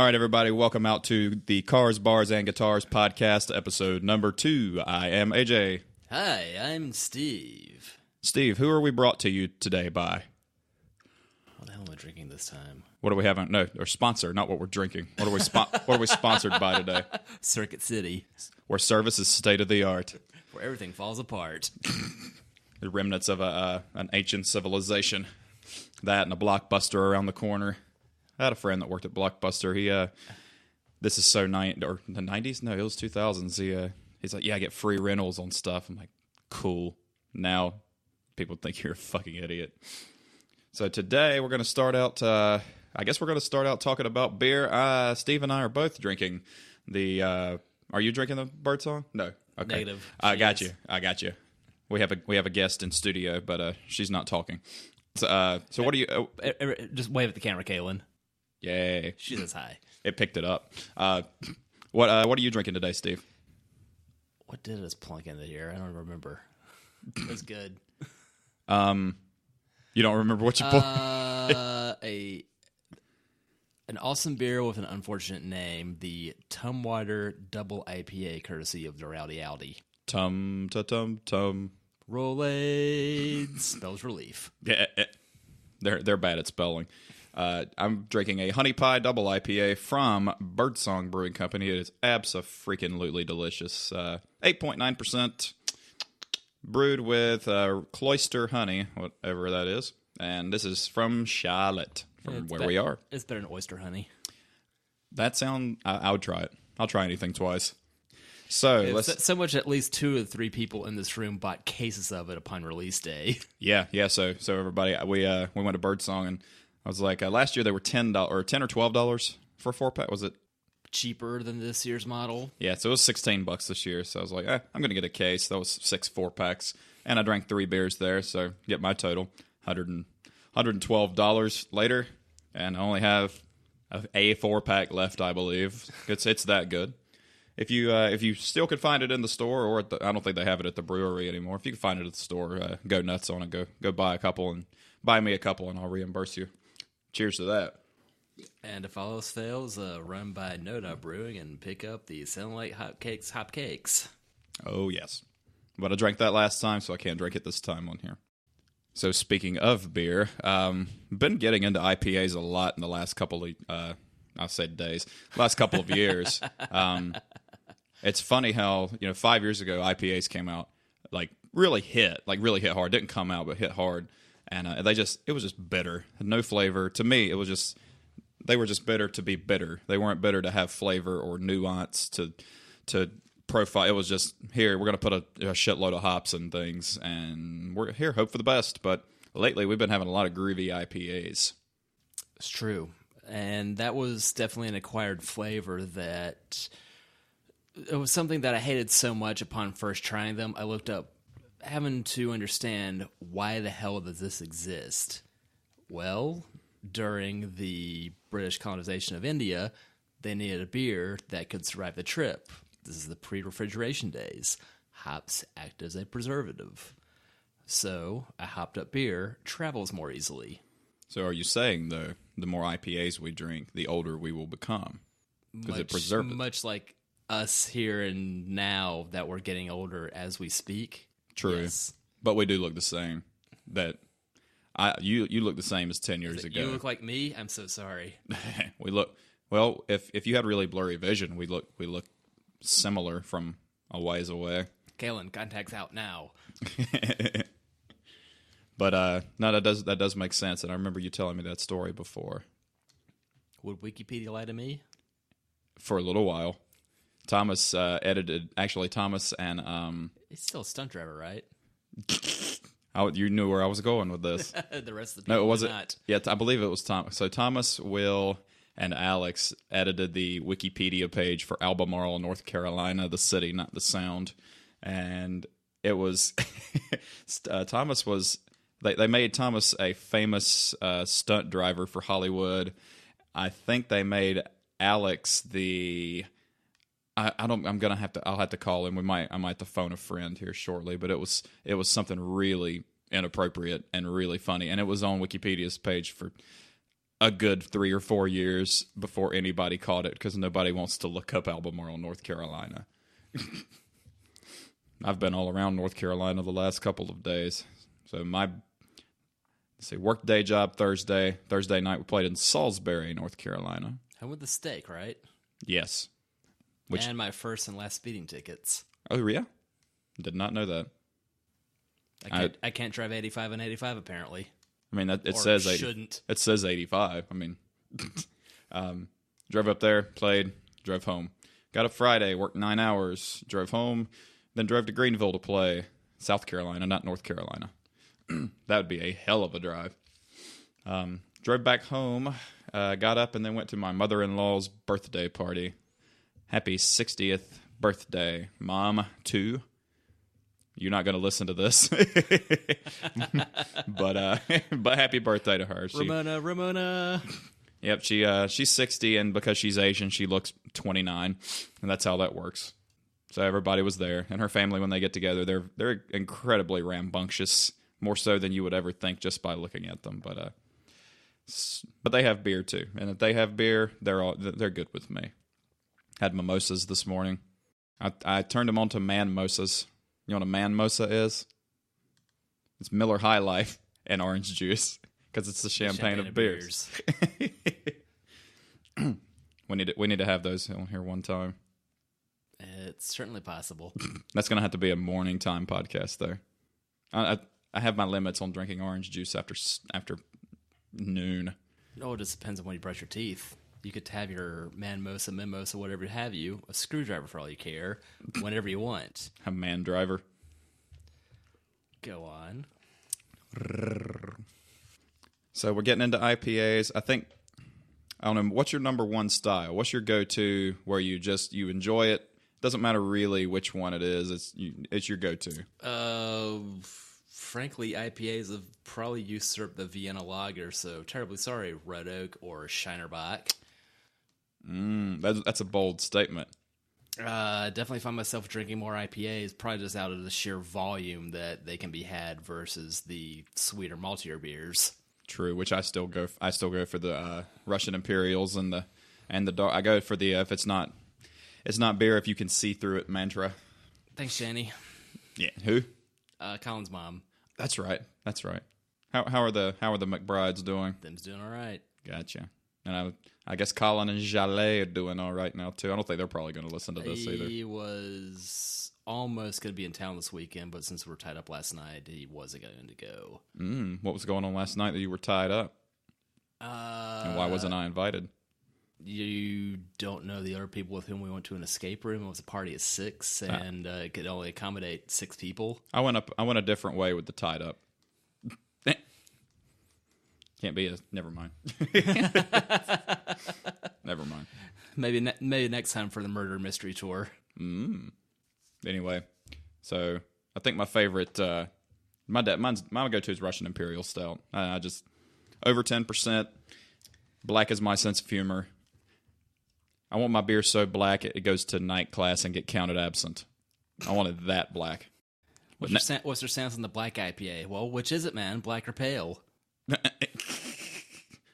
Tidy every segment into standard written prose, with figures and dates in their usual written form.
All right, everybody, welcome out to the Cars, Bars, and Guitars podcast, episode number 2. I am AJ. Hi, I'm Steve. Steve, who are we brought to you today by? What the hell am I drinking this time? What do we have? No, or sponsor, not what we're drinking. What are we what are we sponsored by today? Circuit City. Where service is state of the art. Where everything falls apart. The remnants of an ancient civilization. That and a Blockbuster around the corner. I had a friend that worked at Blockbuster. He, this is so or the 90s? No, it was 2000s. He's like, yeah, I get free rentals on stuff. I'm like, cool. Now people think you're a fucking idiot. So today we're going to start out, I guess we're going to start out talking about beer. Steve and I are both drinking the, are you drinking the Birdsong? No. Okay. Negative. I got you. We have a guest in studio, but she's not talking. So what do you... Just wave at the camera, Kaylin. Yay. She says hi. It picked it up. What are you drinking today, Steve? What did us plunk into here? I don't remember. It was good. You don't remember what you poured? An awesome beer with an unfortunate name, the Tumwater Double IPA, courtesy of the Rowdy Audi. Tum. Rolaids. Spells relief. Yeah, they're bad at spelling. I'm drinking a Honey Pie Double IPA from Birdsong Brewing Company. It is abso-freaking-lutely delicious. 8.9% brewed with cloister honey, whatever that is. And this is from Charlotte, from where we are. It's better than oyster honey. I would try it. I'll try anything twice. So so much at least 2 or 3 people in this room bought cases of it upon release day. Yeah. So everybody, we went to Birdsong, and I was like, last year they were $10 or $12 for a 4-pack. Was it cheaper than this year's model? Yeah, so it was $16 this year. So I was like, I'm gonna get a case. That was 6 4-packs, and I drank 3 beers there, so get my total $112 later, and I only have a 4-pack left, I believe. It's that good. If you still could find it in the store, or I don't think they have it at the brewery anymore. If you can find it at the store, go nuts on it. Go buy a couple and buy me a couple, and I'll reimburse you. Cheers to that. And if all else fails, run by Noda Brewing and pick up the Sunlight Hopcakes. Oh yes, but I drank that last time, so I can't drink it this time on here. So speaking of beer, been getting into IPAs a lot in the last couple of last couple of years. It's funny how 5 years ago IPAs came out, really hit hard. Didn't come out, but hit hard, and it was just bitter, had no flavor. To me, it was just they were just bitter to be bitter. They weren't bitter to have flavor or nuance to profile. It was just, here, we're going to put a shitload of hops and things, and we're here, hope for the best. But lately, we've been having a lot of groovy IPAs. It's true. And that was definitely an acquired flavor that it was something that I hated so much upon first trying them. I looked up, having to understand, why the hell does this exist? Well, during the British colonization of India, they needed a beer that could survive the trip. This is the pre-refrigeration days. Hops act as a preservative. So a hopped-up beer travels more easily. So are you saying, though, the more IPAs we drink, the older we will become? Because it preserves it. Much like us here and now that we're getting older as we speak. True. Yes. But we do look the same. You look the same as 10 years ago. You look like me? I'm so sorry. We look... Well, if you had really blurry vision, we look similar from a ways away. Kaylin, contacts out now. But no, that does make sense, and I remember you telling me that story before. Would Wikipedia lie to me? For a little while. Thomas Thomas and... He's still a stunt driver, right? You knew where I was going with this. The rest of the people it wasn't. Not. Yeah, I believe it was Thomas. So Thomas, Will, and Alex edited the Wikipedia page for Albemarle, North Carolina, the city, not the sound. And it was... Thomas was... They made Thomas a famous stunt driver for Hollywood. I think they made Alex the... I'll have to call him. I might have to phone a friend here shortly, but it was something really inappropriate and really funny, and it was on Wikipedia's page for a good 3 or 4 years before anybody caught it because nobody wants to look up Albemarle, North Carolina. I've been all around North Carolina the last couple of days. So work day job Thursday. Thursday night we played in Salisbury, North Carolina. And with the steak, right? Yes. And my first and last speeding tickets. Oh, yeah? Did not know that. I can't drive 85 and 85, apparently. I mean, it Or says shouldn't. It says 85. I mean, drove up there, played, drove home. Got up Friday, worked 9 hours, drove home, then drove to Greenville to play. South Carolina, not North Carolina. That would be a hell of a drive. Drove back home, got up, and then went to my mother-in-law's birthday party. Happy 60th birthday, Mom, too. You're not going to listen to this. but happy birthday to her. Ramona. Yep, she's 60, and because she's Asian, she looks 29, and that's how that works. So everybody was there, and her family, when they get together, they're incredibly rambunctious, more so than you would ever think just by looking at them. But they have beer too, and if they have beer, they're good with me. Had mimosas this morning. I turned them on to man-mosas. You know what a man-mosa is? It's Miller High Life and orange juice because it's the champagne of beers. We need to have those on here one time. It's certainly possible. That's going to have to be a morning time podcast, though. I have my limits on drinking orange juice after noon. No, it just depends on when you brush your teeth. You could have your man-mosa, mimosa, whatever have you, a screwdriver for all you care, whenever you want. A man driver. Go on. So we're getting into IPAs. I don't know, what's your number one style? What's your go-to where you enjoy it? Doesn't matter really which one it is. It's your go-to. Frankly, IPAs have probably usurped the Vienna Lager, so terribly sorry, Red Oak or Shinerbach. That's a bold statement. Definitely find myself drinking more IPAs, probably just out of the sheer volume that they can be had versus the sweeter, maltier beers. True, which I still go for the Russian Imperials and the dark. I go for the if it's not beer if you can see through it mantra. Thanks, Shani. Yeah, who? Colin's mom. That's right. How are the McBrides doing? Them's doing all right. Gotcha. And I guess Colin and Jalais are doing all right now too. I don't think they're probably going to listen to this either. He was almost going to be in town this weekend, but since we were tied up last night, he wasn't going to go. What was going on last night that you were tied up? And why wasn't I invited? You don't know the other people with whom we went to an escape room. It was a party of 6, and it could only accommodate 6 people. I went a different way with the tied up. Can't be never mind. Never mind. Maybe next time for the murder mystery tour. Anyway, so I think my favorite, my go-to is Russian Imperial Stout. I just over 10%. Black is my sense of humor. I want my beer so black it goes to night class and get counted absent. I want it that black. What's your stance on the black IPA? Well, which is it, man? Black or pale?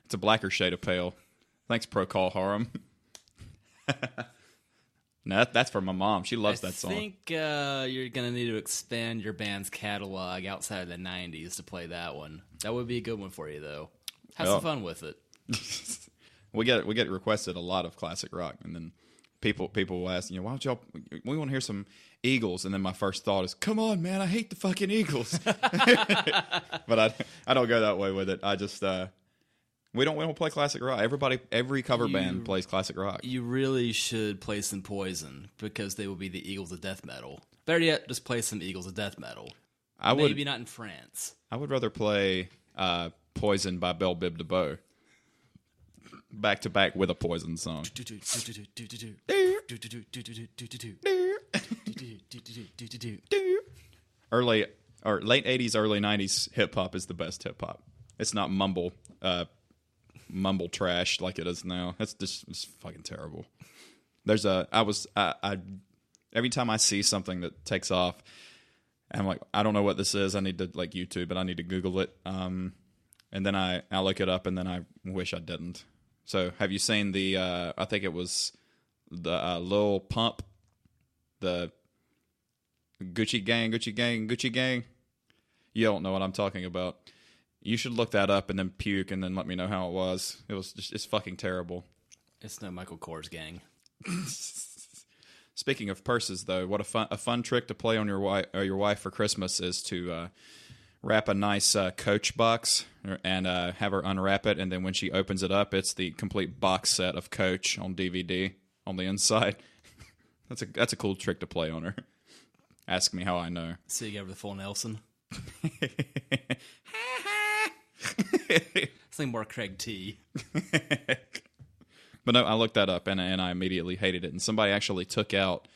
It's a blacker shade of pale. Thanks, Procol Harum. No, that's for my mom. She loves that song. I think you're going to need to expand your band's catalog outside of the 90s to play that one. That would be a good one for you, though. Have some fun with it. We get requested a lot of classic rock, and then people will ask, why don't y'all? We want to hear some Eagles, and then my first thought is, come on, man, I hate the fucking Eagles. But I don't go that way with it. I just we don't play classic rock. Every cover band plays classic rock. You really should play some Poison because they will be the Eagles of death metal. Better yet, just play some Eagles of death metal. Maybe not in France. I would rather play Poison by Belle Biv DeVoe. Back to back with a Poison song. Late 80s, early 90s hip hop is the best hip hop. It's not mumble trash like it is now. It's fucking terrible. Every time I see something that takes off, I'm like, I don't know what this is. I need to YouTube it. I need to Google it. And then I look it up, and then I wish I didn't. So have you seen the, I think it was the Lil Pump, the Gucci Gang? You don't know what I'm talking about. You should look that up and then puke and then let me know how it was. It's fucking terrible. It's no Michael Kors gang. Speaking of purses, though, what a fun trick to play on your wife for Christmas is to wrap a nice Coach box and have her unwrap it, and then when she opens it up, it's the complete box set of Coach on DVD on the inside. That's a cool trick to play on her. Ask me how I know. So you gave her the full Nelson. Something more Craig T. But no, I looked that up and I immediately hated it. And somebody actually took out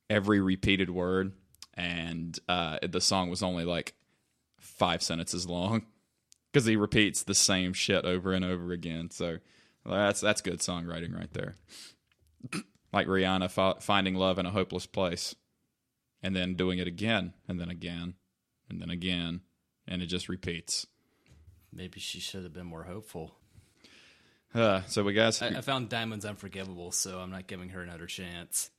every repeated word, and the song was only like 5 sentences long because he repeats the same shit over and over again. So that's good songwriting right there. Like Rihanna finding love in a hopeless place and then doing it again and then again and then again, and it just repeats. Maybe she should have been more hopeful. So we guys, I found Diamonds unforgivable, so I'm not giving her another chance.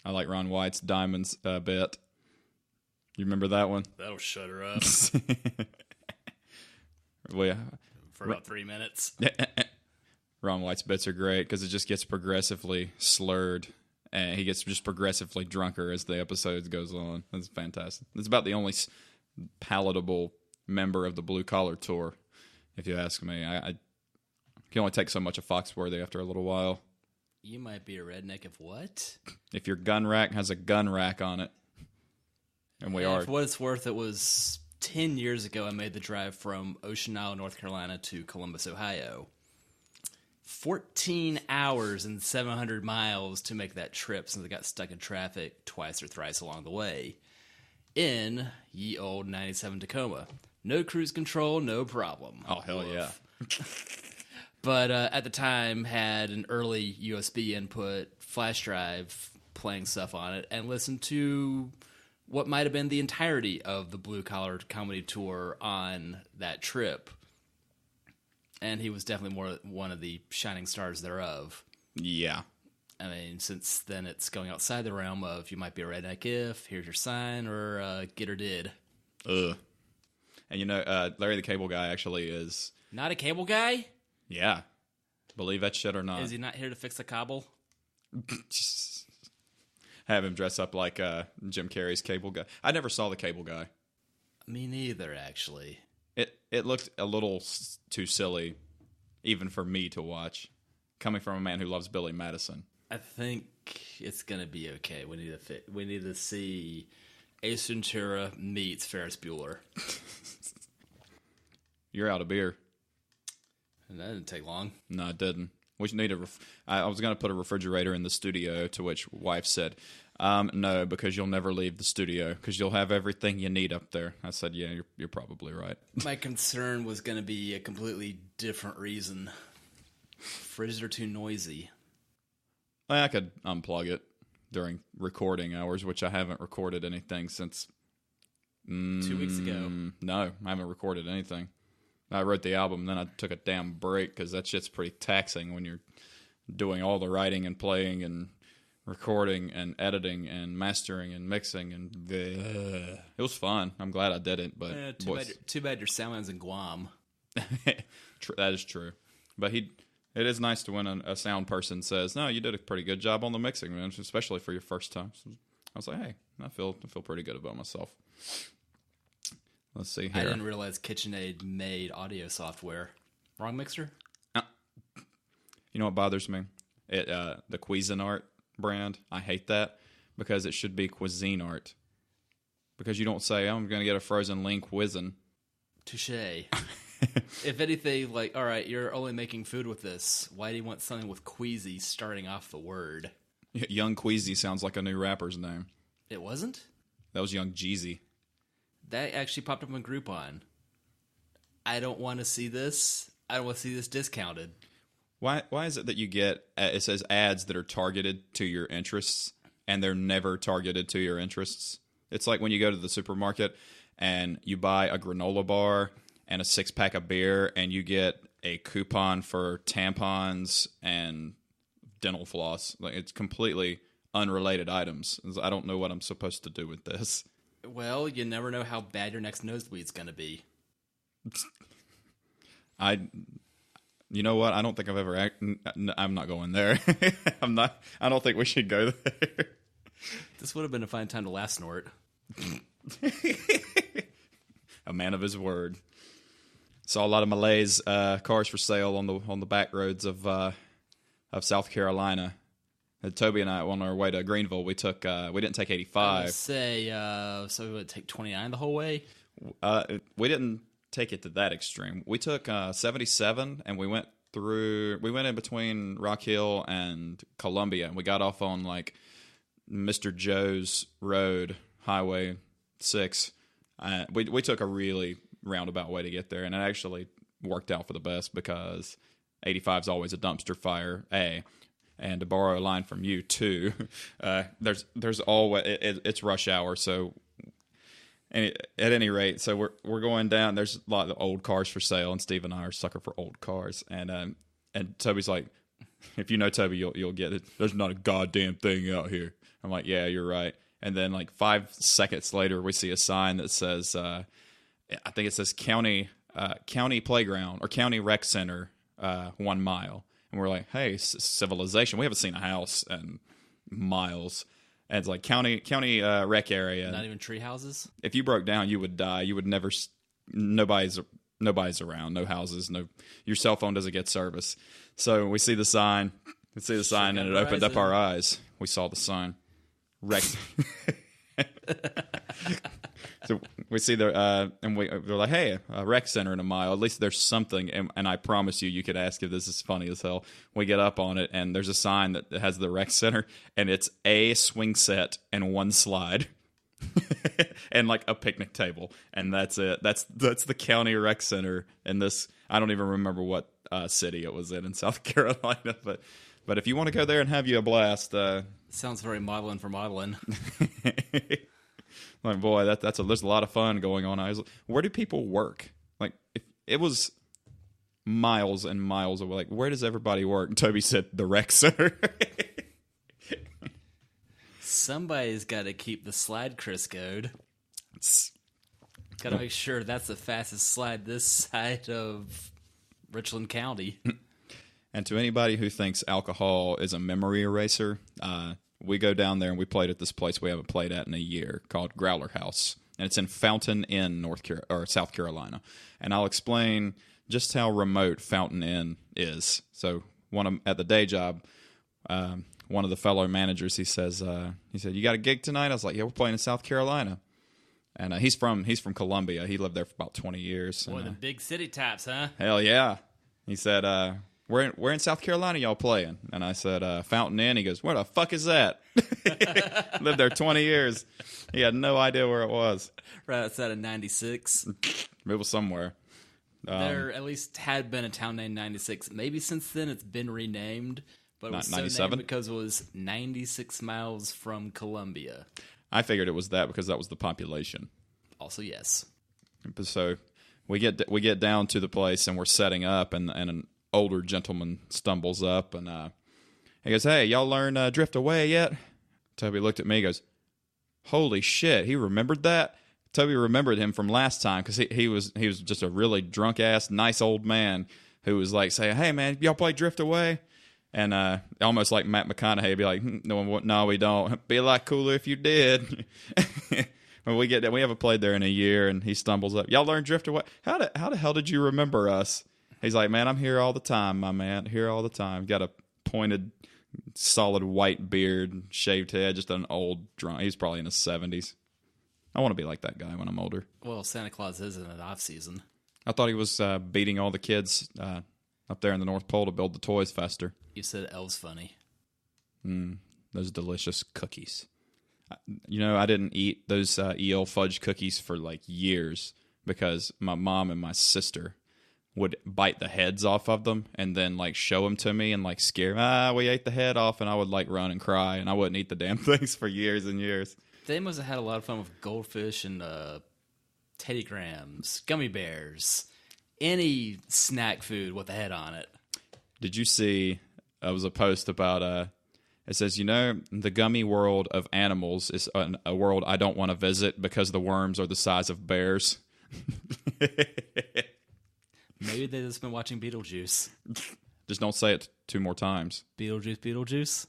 I like Ron White's Diamonds bit. You remember that one? That'll shut her up. Well, yeah. For about 3 minutes. Ron White's bits are great because it just gets progressively slurred, and he gets just progressively drunker as the episodes goes on. It's fantastic. It's about the only palatable member of the Blue Collar Tour, if you ask me. I can only take so much of Foxworthy after a little while. You might be a redneck if what? If your gun rack has a gun rack on it. And we are. For what it's worth, it was 10 years ago I made the drive from Ocean Isle, North Carolina to Columbus, Ohio. 14 hours and 700 miles to make that trip since I got stuck in traffic twice or thrice along the way. In ye old 97 Tacoma. No cruise control, no problem. Oh, hell yeah. But at the time, had an early USB input flash drive playing stuff on it and listened to what might have been the entirety of the Blue Collar Comedy Tour on that trip. And he was definitely one of the shining stars thereof. Yeah. I mean, since then it's going outside the realm of you might be a redneck if, here's your sign, or get or did. Ugh. And you know, Larry the Cable Guy actually is... Not a cable guy? Yeah. Believe that shit or not. Is he not here to fix the cobble? Have him dress up like Jim Carrey's Cable Guy. I never saw the Cable Guy. Me neither, actually. It looked a little too silly, even for me to watch, coming from a man who loves Billy Madison. I think it's gonna be okay. We need to see Ace Ventura meets Ferris Bueller. You're out of beer. And that didn't take long. No, it didn't. We need I was going to put a refrigerator in the studio, to which wife said, no, because you'll never leave the studio, because you'll have everything you need up there. I said, yeah, you're probably right. My concern was going to be a completely different reason. Fridges are too noisy. I could unplug it during recording hours, which I haven't recorded anything since... 2 weeks ago. No, I haven't recorded anything. I wrote the album, then I took a damn break because that shit's pretty taxing when you're doing all the writing and playing and recording and editing and mastering and mixing. And it was fun. I'm glad I did it. But too bad your sound man's in Guam. That is true. But it is nice to when a sound person says, "No, you did a pretty good job on the mixing, man," especially for your first time. So I was like, "Hey, I feel pretty good about myself." Let's see here. I didn't realize KitchenAid made audio software. Wrong mixer? You know what bothers me? The Cuisinart brand. I hate that because it should be Cuisinart. Because you don't say, I'm going to get a frozen lean Cuisin. Touché. If anything, like, all right, you're only making food with this. Why do you want something with Queasy starting off the word? Young Queasy sounds like a new rapper's name. It wasn't? That was Young Jeezy. That actually popped up on Groupon. I don't want to see this. I don't want to see this discounted. Why is it that you get, it says ads that are targeted to your interests, and they're never targeted to your interests? It's like when you go to the supermarket and you buy a granola bar, and a 6-pack of beer, and you get a coupon for tampons and dental floss. Like, it's completely unrelated items. I don't know what I'm supposed to do with this. Well, you never know how bad your next nosebleed's going to be. You know what? I don't think I've ever. I'm not going there. I don't think we should go there. This would have been a fine time to laugh snort. A man of his word. Saw a lot of Malays cars for sale on the back roads of South Carolina. And Toby and I, on our way to Greenville, we didn't take 85. I would say, so we would take 29 the whole way? We didn't take it to that extreme. We took 77, and we went in between Rock Hill and Columbia, and we got off on like Mr. Joe's Road, Highway 6. We took a really roundabout way to get there, and it actually worked out for the best because 85 is always a dumpster fire, A. And to borrow a line from you too, there's always it's rush hour. So, at any rate, so we're going down. There's a lot of old cars for sale, and Steve and I are sucker for old cars. And Toby's like, if you know Toby, you'll get it. There's not a goddamn thing out here. I'm like, yeah, you're right. And then like 5 seconds later, we see a sign that says, I think it says county playground or county rec center, 1 mile. And we're like, hey, civilization. We haven't seen a house in miles. And it's like county rec area. Not even tree houses? If you broke down, you would die. You would never. Nobody's around. No houses. No. Your cell phone doesn't get service. So we see the sign. And it opened up our eyes. We saw the sign. Rec. So we see the and we're like, hey, a rec center in a mile. At least there's something. And I promise you could ask if this is funny as hell. We get up on it, and there's a sign that has the rec center, and it's a swing set and 1 slide, and like a picnic table, and that's it. That's the county rec center in this. I don't even remember what city it was in South Carolina, but if you want to go there and have you a blast, sounds very modeling for modeling. Like, boy, there's a lot of fun going on. I was like, where do people work? Like, it was miles and miles away. Like, where does everybody work? And Toby said, the rec center. Somebody's got to keep the slide Chris code. Got to make sure that's the fastest slide this side of Richland County. And to anybody who thinks alcohol is a memory eraser, we go down there and we played at this place we haven't played at in a year called Growler House, and it's in Fountain Inn, South Carolina. And I'll explain just how remote Fountain Inn is. So at the day job, one of the fellow managers, he said, "You got a gig tonight?" I was like, "Yeah, we're playing in South Carolina." And he's from Columbia. He lived there for about 20 years. Boy, the big city types, huh? Hell yeah. He said, Where in South Carolina y'all playing? And I said, Fountain Inn. He goes, where the fuck is that? Lived there 20 years. He had no idea where it was. Right outside of 96. It was somewhere. There at least had been a town named 96. Maybe since then it's been renamed, but it was so 97? named because it was 96 miles from Columbia. I figured it was that because that was the population. Also, yes. So we get down to the place and we're setting up, and an older gentleman stumbles up and he goes, "Hey, y'all learn Drift Away yet?" Toby looked at me and goes, "Holy shit, he remembered that?" Toby remembered him from last time because he was just a really drunk ass nice old man who was like saying, "Hey man, y'all play Drift Away?" And almost like Matt McConaughey be like, "No, we don't. Be a lot cooler if you did." When we haven't played there in a year, and he stumbles up, "Y'all learn Drift Away? How the hell did you remember us?" He's like, "Man, I'm here all the time, my man. Here all the time." Got a pointed, solid white beard, shaved head, just an old drunk. He's probably in his 70s. I want to be like that guy when I'm older. Well, Santa Claus is in an off season. I thought he was beating all the kids up there in the North Pole to build the toys faster. You said elves funny. Those delicious cookies. I didn't eat those EL fudge cookies for like years because my mom and my sister would bite the heads off of them and then like show them to me and like scare me. We ate the head off, and I would like run and cry, and I wouldn't eat the damn things for years and years. They must have had a lot of fun with goldfish and Teddy Grahams, gummy bears. any snack food with a head on it. Did you see? It was a post about it says, the gummy world of animals is a world I don't want to visit because the worms are the size of bears. Maybe they've just been watching Beetlejuice. Just don't say it 2 more times. Beetlejuice, Beetlejuice.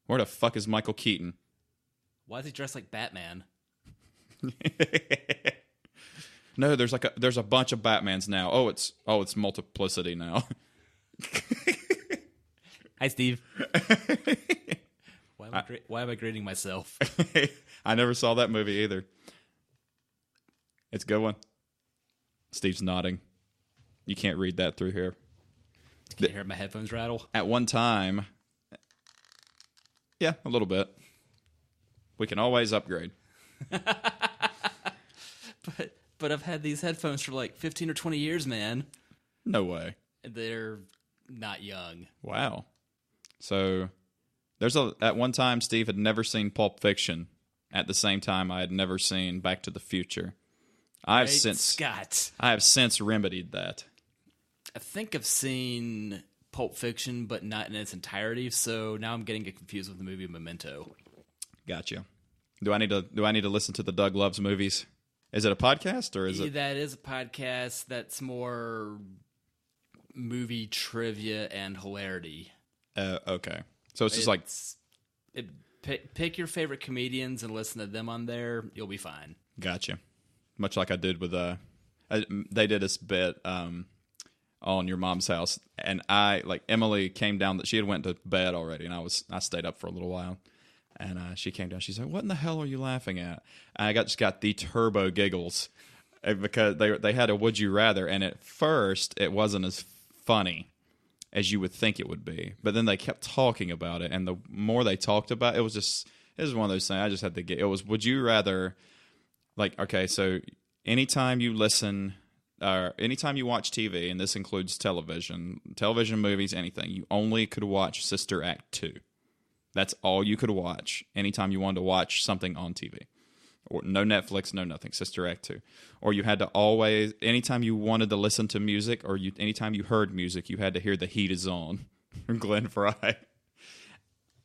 Where the fuck is Michael Keaton? Why is he dressed like Batman? No, there's a bunch of Batmans now. It's multiplicity now. Hi, Steve. Why am I greeting myself? I never saw that movie either. It's a good one. Steve's nodding. You can't read that through here. Can you hear my headphones rattle? At one time, yeah, a little bit. We can always upgrade. But I've had these headphones for like 15 or 20 years, man. No way. They're not young. Wow. So at one time Steve had never seen Pulp Fiction. At the same time I had never seen Back to the Future. I have since remedied that. I think I've seen Pulp Fiction, but not in its entirety. So now I'm getting confused with the movie Memento. Gotcha. Do I need to listen to the Doug Loves Movies? Is it a podcast or is it? That is a podcast that's more movie trivia and hilarity. Okay. So it's just pick your favorite comedians and listen to them on there. You'll be fine. Gotcha. Much like I did with they did this bit on Your Mom's House, and Emily came down. She had went to bed already, and I stayed up for a little while, and she came down. She's like, "What in the hell are you laughing at?" And I just got the turbo giggles because they had a Would You Rather, and at first it wasn't as funny as you would think it would be, but then they kept talking about it, and the more they talked about it, it was one of those things. I just had to get. It was Would you rather, okay, so anytime you listen. Anytime you watch TV, and this includes television, movies, anything, you only could watch Sister Act 2. That's all you could watch anytime you wanted to watch something on TV. Or no Netflix, no nothing, Sister Act 2. Or you had to always, anytime you wanted to listen to music, or anytime you heard music, you had to hear The Heat Is On from Glenn Frey.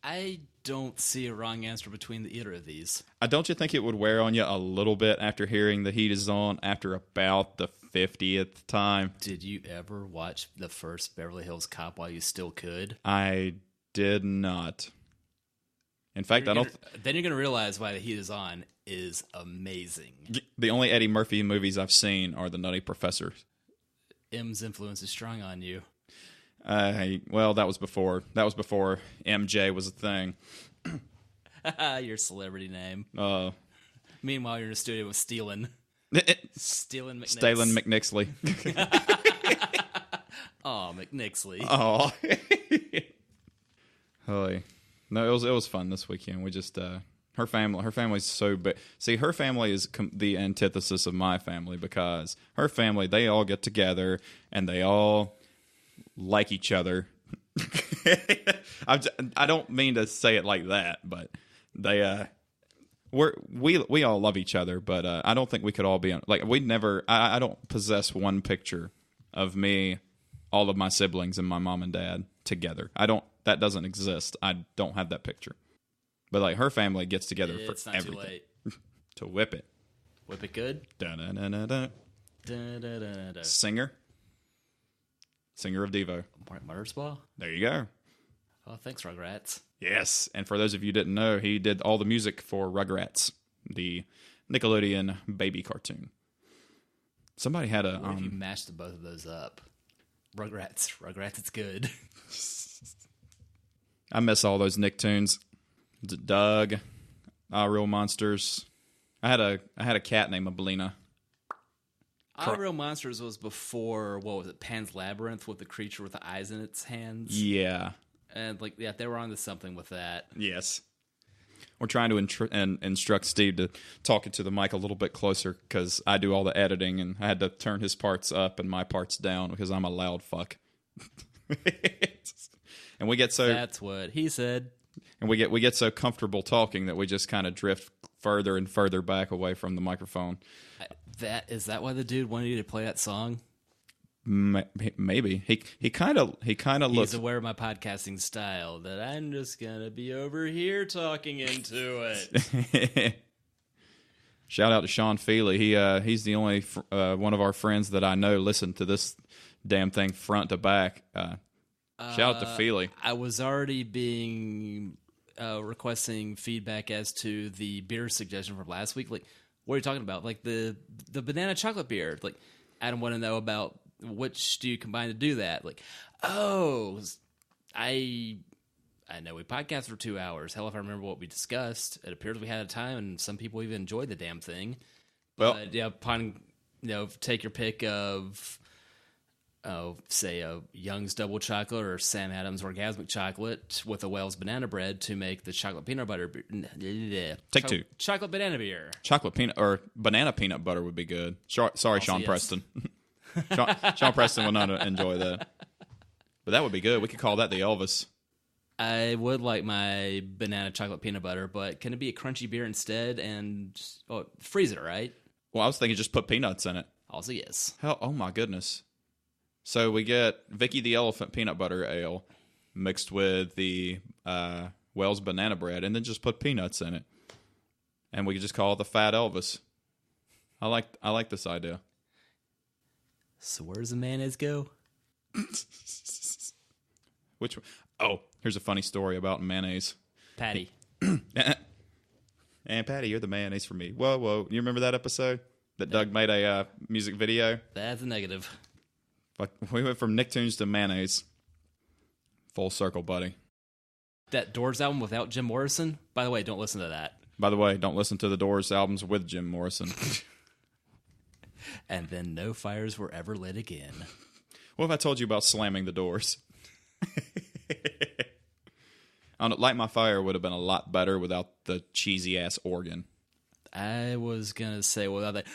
I don't see a wrong answer between either of these. Don't you think it would wear on you a little bit after hearing The Heat Is On after about the 50th time? Did you ever watch the first Beverly Hills Cop while you still could? I did not. In fact, Then you're going to realize why The Heat Is On is amazing. The only Eddie Murphy movies I've seen are The Nutty Professor. M's influence is strong on you. Well, that was before MJ was a thing. Your celebrity name. Uh, Meanwhile, you're in a studio with Steelin McNixley. Oh, McNixley. Oh. Holy. No, it was fun this weekend. We just her family's so big. See, her family is the antithesis of my family because her family, they all get together and they all like each other. I don't mean to say it like that, but they we all love each other, but I don't think we could all be I don't possess one picture of me, all of my siblings, and my mom and dad together. That doesn't exist. I don't have that picture. But her family gets together it's for not everything. Too late. To whip it. Whip it good. Da-da-da-da-da. Da-da-da-da. Singer of Devo. Murder Spa. There you go. Oh, thanks, Rugrats. Yes, and for those of you who didn't know, he did all the music for Rugrats, the Nickelodeon baby cartoon. Somebody had a... What if you mashed the both of those up? Rugrats, it's good. I miss all those Nicktoons. Doug, Real Monsters. I had a cat named Abelina. Our Real Monsters was before, what was it, Pan's Labyrinth with the creature with the eyes in its hands? Yeah. And they were onto something with that. Yes. We're trying to instruct Steve to talk into the mic a little bit closer because I do all the editing and I had to turn his parts up and my parts down because I'm a loud fuck. And we get so... That's what he said. And we get so comfortable talking that we just kind of drift further and further back away from the microphone. Is that why the dude wanted you to play that song? Maybe he kind of looks. He's aware of my podcasting style, that I'm just gonna be over here talking into it. Shout out to Sean Feely. He's the only one of our friends that I know listened to this damn thing front to back. Shout out to Feely. I was already requesting feedback as to the beer suggestion from last week. Like, what are you talking about? Like the banana chocolate beer. Like, Adam want to know about which do you combine to do that. Like, I know we podcast for 2 hours. Hell, if I remember what we discussed, it appears we had a time, and some people even enjoyed the damn thing. Well, but, upon take your pick of say a Young's double chocolate or Sam Adams orgasmic chocolate with a Wells banana bread to make the chocolate peanut butter beer. Take two. Chocolate banana beer. Chocolate peanut or banana peanut butter would be good. Sorry, Sean yes. Preston. Sean Preston would not enjoy that. But that would be good. We could call that the Elvis. I would like my banana chocolate peanut butter, but can it be a crunchy beer instead and freeze it, right? Well, I was thinking just put peanuts in it. Also, yes. Hell, oh my goodness. So we get Vicky the Elephant peanut butter ale mixed with the Wells banana bread, and then just put peanuts in it. And we could just call it the Fat Elvis. I like this idea. So where does the mayonnaise go? Which one? Oh, here's a funny story about mayonnaise. Patty. And Patty, you're the mayonnaise for me. Whoa. You remember that episode that Doug made a music video? That's a negative. But we went from Nicktoons to mayonnaise. Full circle, buddy. That Doors album without Jim Morrison? By the way, don't listen to that. By the way, don't listen to the Doors albums with Jim Morrison. And then no fires were ever lit again. What if I told you about slamming the Doors? Light My Fire would have been a lot better without the cheesy ass organ. I was gonna say without that,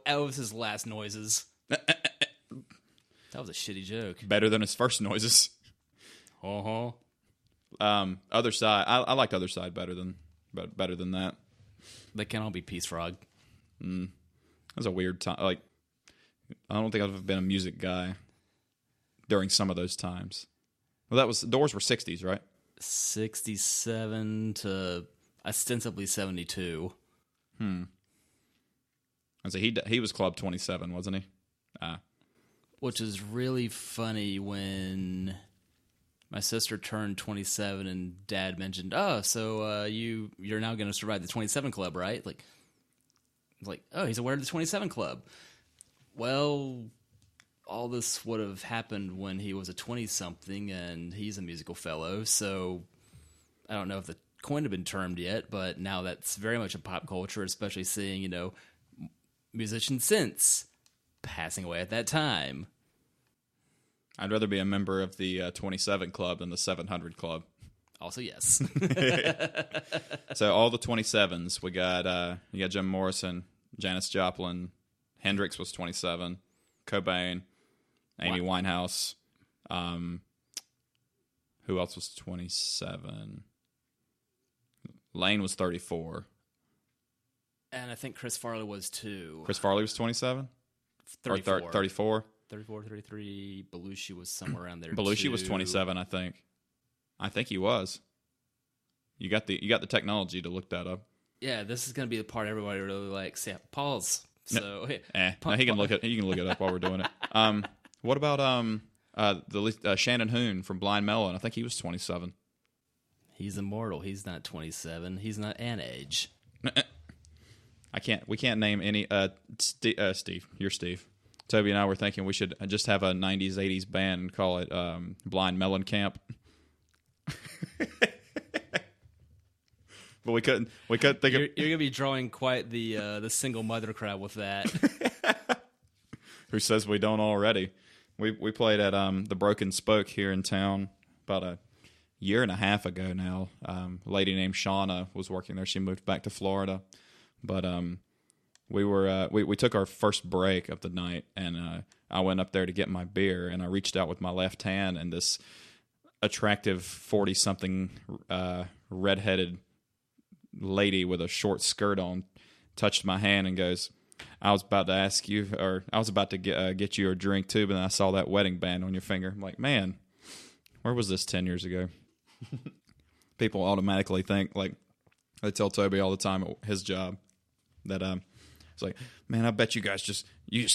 Elvis's last noises. That was a shitty joke. Better than his first noises. Uh-huh. Other Side. I liked Other Side better than that. They can all be Peace Frog. That was a weird time. Like, I don't think I've been a music guy during some of those times. Well, Doors were 60s, right? 67 to ostensibly 72. I say he was Club 27, wasn't he? Which is really funny when my sister turned 27 and Dad mentioned, so you're now going to survive the 27 Club, right? Like, oh, he's aware of the 27 Club. Well, all this would have happened when he was a 20-something, and he's a musical fellow, so I don't know if the coin had been termed yet, but now that's very much a pop culture, especially seeing, musicians since passing away at that time. I'd rather be a member of the 27 Club than the 700 Club. Also, yes. So all the 27s, we got you got Jim Morrison, Janis Joplin, Hendrix was 27, Cobain, Amy Winehouse. Who else was 27? Lane was 34. And I think Chris Farley was too. Chris Farley was 27? 34. Or 34? 34, 33. Belushi was somewhere around there. Belushi was 27, I think. I think he was. You got the technology to look that up. Yeah, this is going to be the part everybody really likes. Yeah, pause. So, no, he can look it up while we're doing it. What about Shannon Hoon from Blind Melon? I think he was 27. He's immortal. He's not 27. He's not an age. We can't name any. Steve, you're Steve. Toby and I were thinking we should just have a 90s, 80s band and call it Blind Melon Camp. But we couldn't think of. You're gonna be drawing quite the single mother crowd with that. Who says we don't already? We played at the Broken Spoke here in town about a year and a half ago now. A lady named Shauna was working there. She moved back to Florida, but we took our first break of the night, and I went up there to get my beer, and I reached out with my left hand, and this attractive 40-something redheaded lady with a short skirt on touched my hand and goes, I was about to ask you, or I was about to get you a drink too, but then I saw that wedding band on your finger. I'm like, man, where was this 10 years ago? People automatically think, like, they tell Toby all the time at his job that it's like, man, I bet you just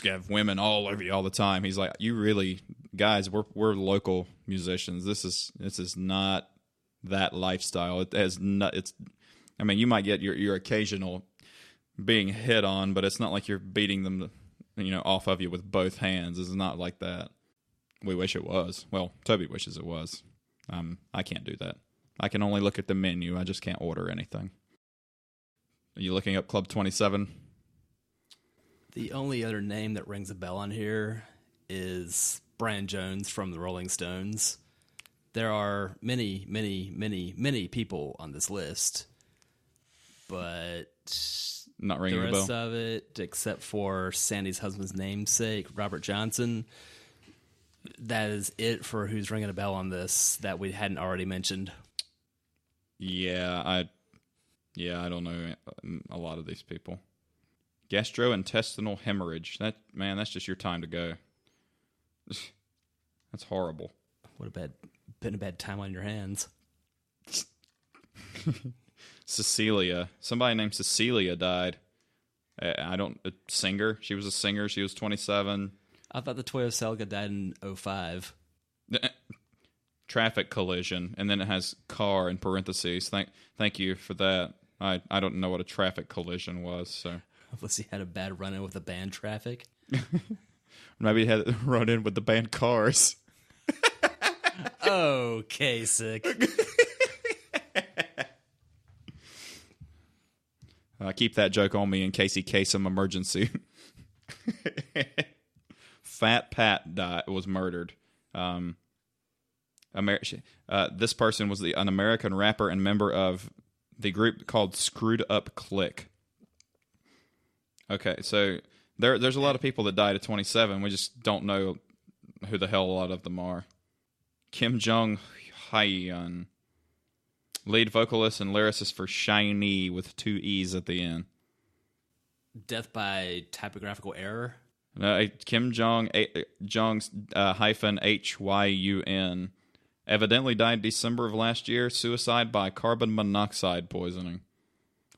have women all over you all the time. He's like, you really, guys, we're local musicians. This is not that lifestyle. It has not. I mean, you might get your occasional being hit on, but it's not like you're beating them, off of you with both hands. It's not like that. We wish it was. Well, Toby wishes it was. I can't do that. I can only look at the menu. I just can't order anything. Are you looking up Club 27? The only other name that rings a bell on here is Brian Jones from the Rolling Stones. There are many, many, many, many people on this list, but not ringing the a bell. rest of it, except for Sandy's husband's namesake, Robert Johnson, that is it for who's ringing a bell on this that we hadn't already mentioned. Yeah, I don't know a lot of these people. Gastrointestinal hemorrhage. That's just your time to go. That's horrible. Been a bad time on your hands. Cecilia. Somebody named Cecilia died. A singer. She was a singer. She was 27. I thought the Toyo Celica died in 2005. Traffic collision, and then it has car in parentheses. Thank you for that. I don't know what a traffic collision was, so. Unless he had a bad run-in with the band Traffic. Maybe he had a run-in with the band Cars. Okay, sick. Keep that joke on me in case some emergency. Fat Pat was murdered. This person was an American rapper and member of the group called Screwed Up Click. Okay, so there's a lot of people that died at 27. We just don't know who the hell a lot of them are. Kim Jong Hyun, lead vocalist and lyricist for Shiny with 2 E's at the end. Death by typographical error? Kim Jong's hyphen Hyun evidently died December of last year, suicide by carbon monoxide poisoning,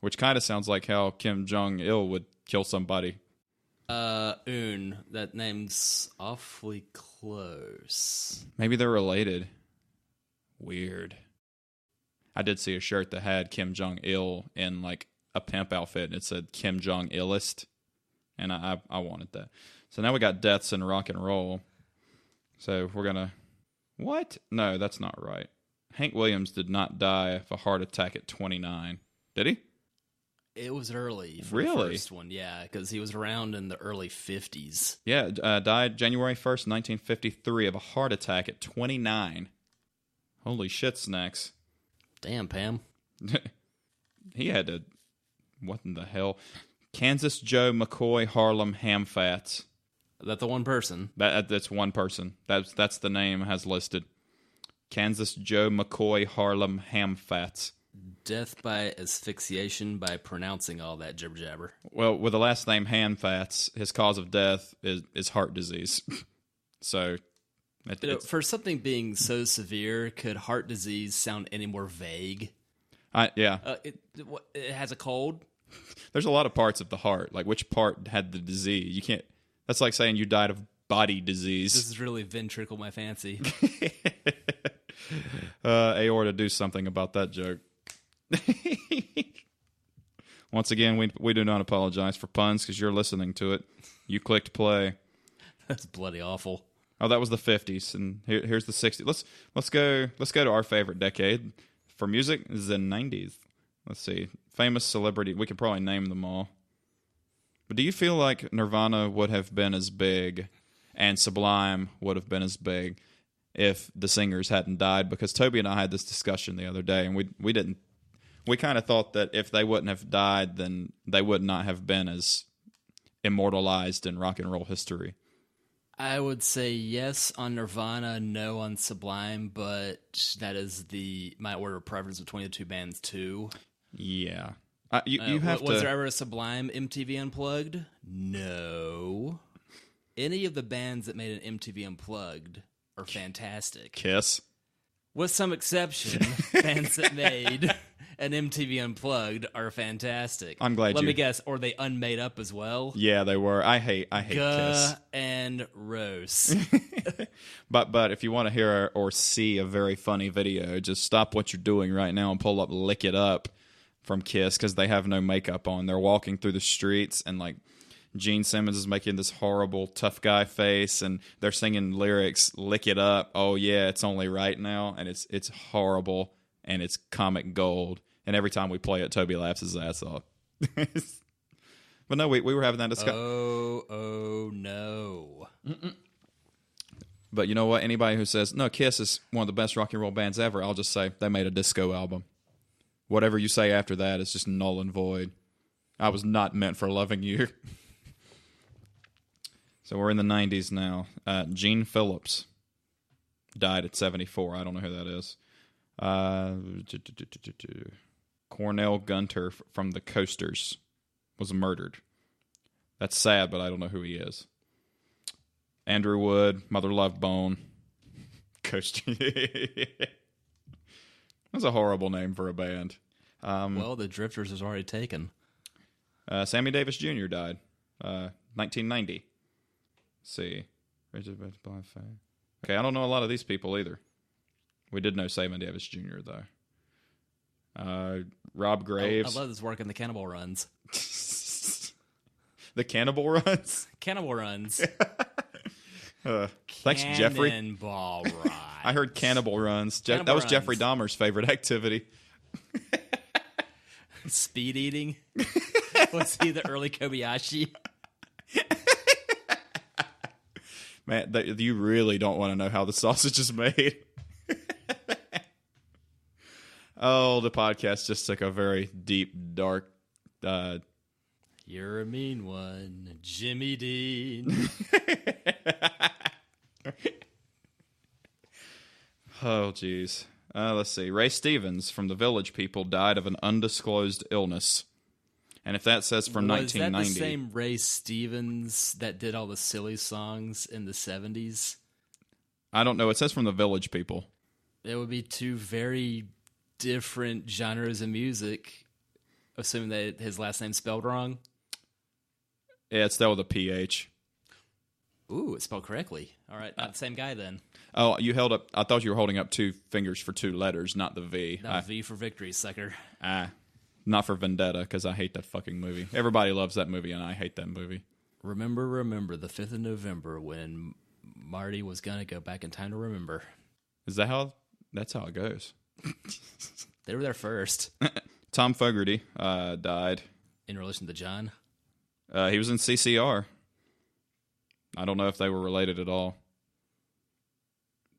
which kind of sounds like how Kim Jong-il would kill somebody. That name's awfully close. Maybe they're related. Weird. I did see a shirt that had Kim Jong-il in like a pimp outfit, and it said Kim Jong-illest, and I wanted that. So now we got deaths in rock and roll. So we're going to... What? No, that's not right. Hank Williams did not die of a heart attack at 29. Did he? It was early for really? the first one, yeah, because he was around in the early 50s. Yeah, died January 1st, 1953 of a heart attack at 29. Holy shit, snacks. Damn, Pam. He had to... What in the hell? Kansas Joe McCoy Harlem Hamfats. That's the one person. That's one person. That's the name it has listed. Kansas Joe McCoy Harlem Hamfats. Death by asphyxiation by pronouncing all that jibber jabber. Well, with the last name Hamfats, his cause of death is heart disease. So, for something being so severe, could heart disease sound any more vague? Yeah. It has a cold. There's a lot of parts of the heart. Like, which part had the disease? You can't. That's like saying you died of body disease. This is really ventricle my fancy. Aorta, do something about that joke. Once again, we do not apologize for puns because you're listening to it. You clicked play. That's bloody awful. Oh, that was the 50s, and here's the 60s. Let's go to our favorite decade for music. This is the 90s. Let's see, famous celebrity. We could probably name them all. But do you feel like Nirvana would have been as big and Sublime would have been as big if the singers hadn't died? Because Toby and I had this discussion the other day, and we didn't. We kind of thought that if they wouldn't have died, then they would not have been as immortalized in rock and roll history. I would say yes on Nirvana, no on Sublime, but that is my order of preference between the two bands too. Yeah. You have was to... there ever a Sublime MTV Unplugged? No. Any of the bands that made an MTV Unplugged are fantastic. Kiss. With some exception, bands that made an MTV Unplugged are fantastic. I'm glad Let me guess, or they unmade up as well? Yeah, they were. I hate Kiss. And Rose. But if you want to hear or see a very funny video, just stop what you're doing right now and pull up Lick It Up from Kiss, because they have no makeup on. They're walking through the streets, and like Gene Simmons is making this horrible tough guy face, and they're singing lyrics, "Lick it up, oh yeah, it's only right now," and it's horrible, and it's comic gold. And every time we play it, Toby laughs his ass off. But no, we were having that discussion. Oh no! But you know what? Anybody who says no, Kiss is one of the best rock and roll bands ever, I'll just say they made a disco album. Whatever you say after that is just null and void. I was not meant for loving you. So we're in the 90s now. Gene Phillips died at 74. I don't know who that is. Cornell Gunter from the Coasters was murdered. That's sad, but I don't know who he is. Andrew Wood, Mother Love Bone. Coaster. That's a horrible name for a band. Well, the Drifters is already taken. Sammy Davis Jr. died. 1990. Let's see. Okay, I don't know a lot of these people either. We did know Sammy Davis Jr., though. Rob Graves. I love this work in the Cannibal Runs. The Cannibal Runs? Cannibal Runs. Thanks, Jeffrey. Cannonball Run. I heard Cannibal Runs. That was Runs. Jeffrey Dahmer's favorite activity. Speed eating? Was he the early Kobayashi? Man, you really don't want to know how the sausage is made. Oh, the podcast just took a very deep, dark... You're a mean one, Jimmy Dean. Oh, jeez. Let's see. Ray Stevens from the Village People died of an undisclosed illness. And if that says from 1990... Was that the same Ray Stevens that did all the silly songs in the 70s? I don't know. It says from the Village People. It would be two very different genres of music, assuming that his last name's spelled wrong. Yeah, it's spelled with a PH. Ooh, it's spelled correctly. All right, not the same guy then. Oh, you held up... I thought you were holding up two fingers for two letters, not the V. Not V for victory, sucker. Not for Vendetta, because I hate that fucking movie. Everybody loves that movie, and I hate that movie. Remember, the 5th of November, when Marty was going to go back in time to remember. Is that how... That's how it goes. They were there first. Tom Fogerty died. In relation to John? He was in CCR. I don't know if they were related at all.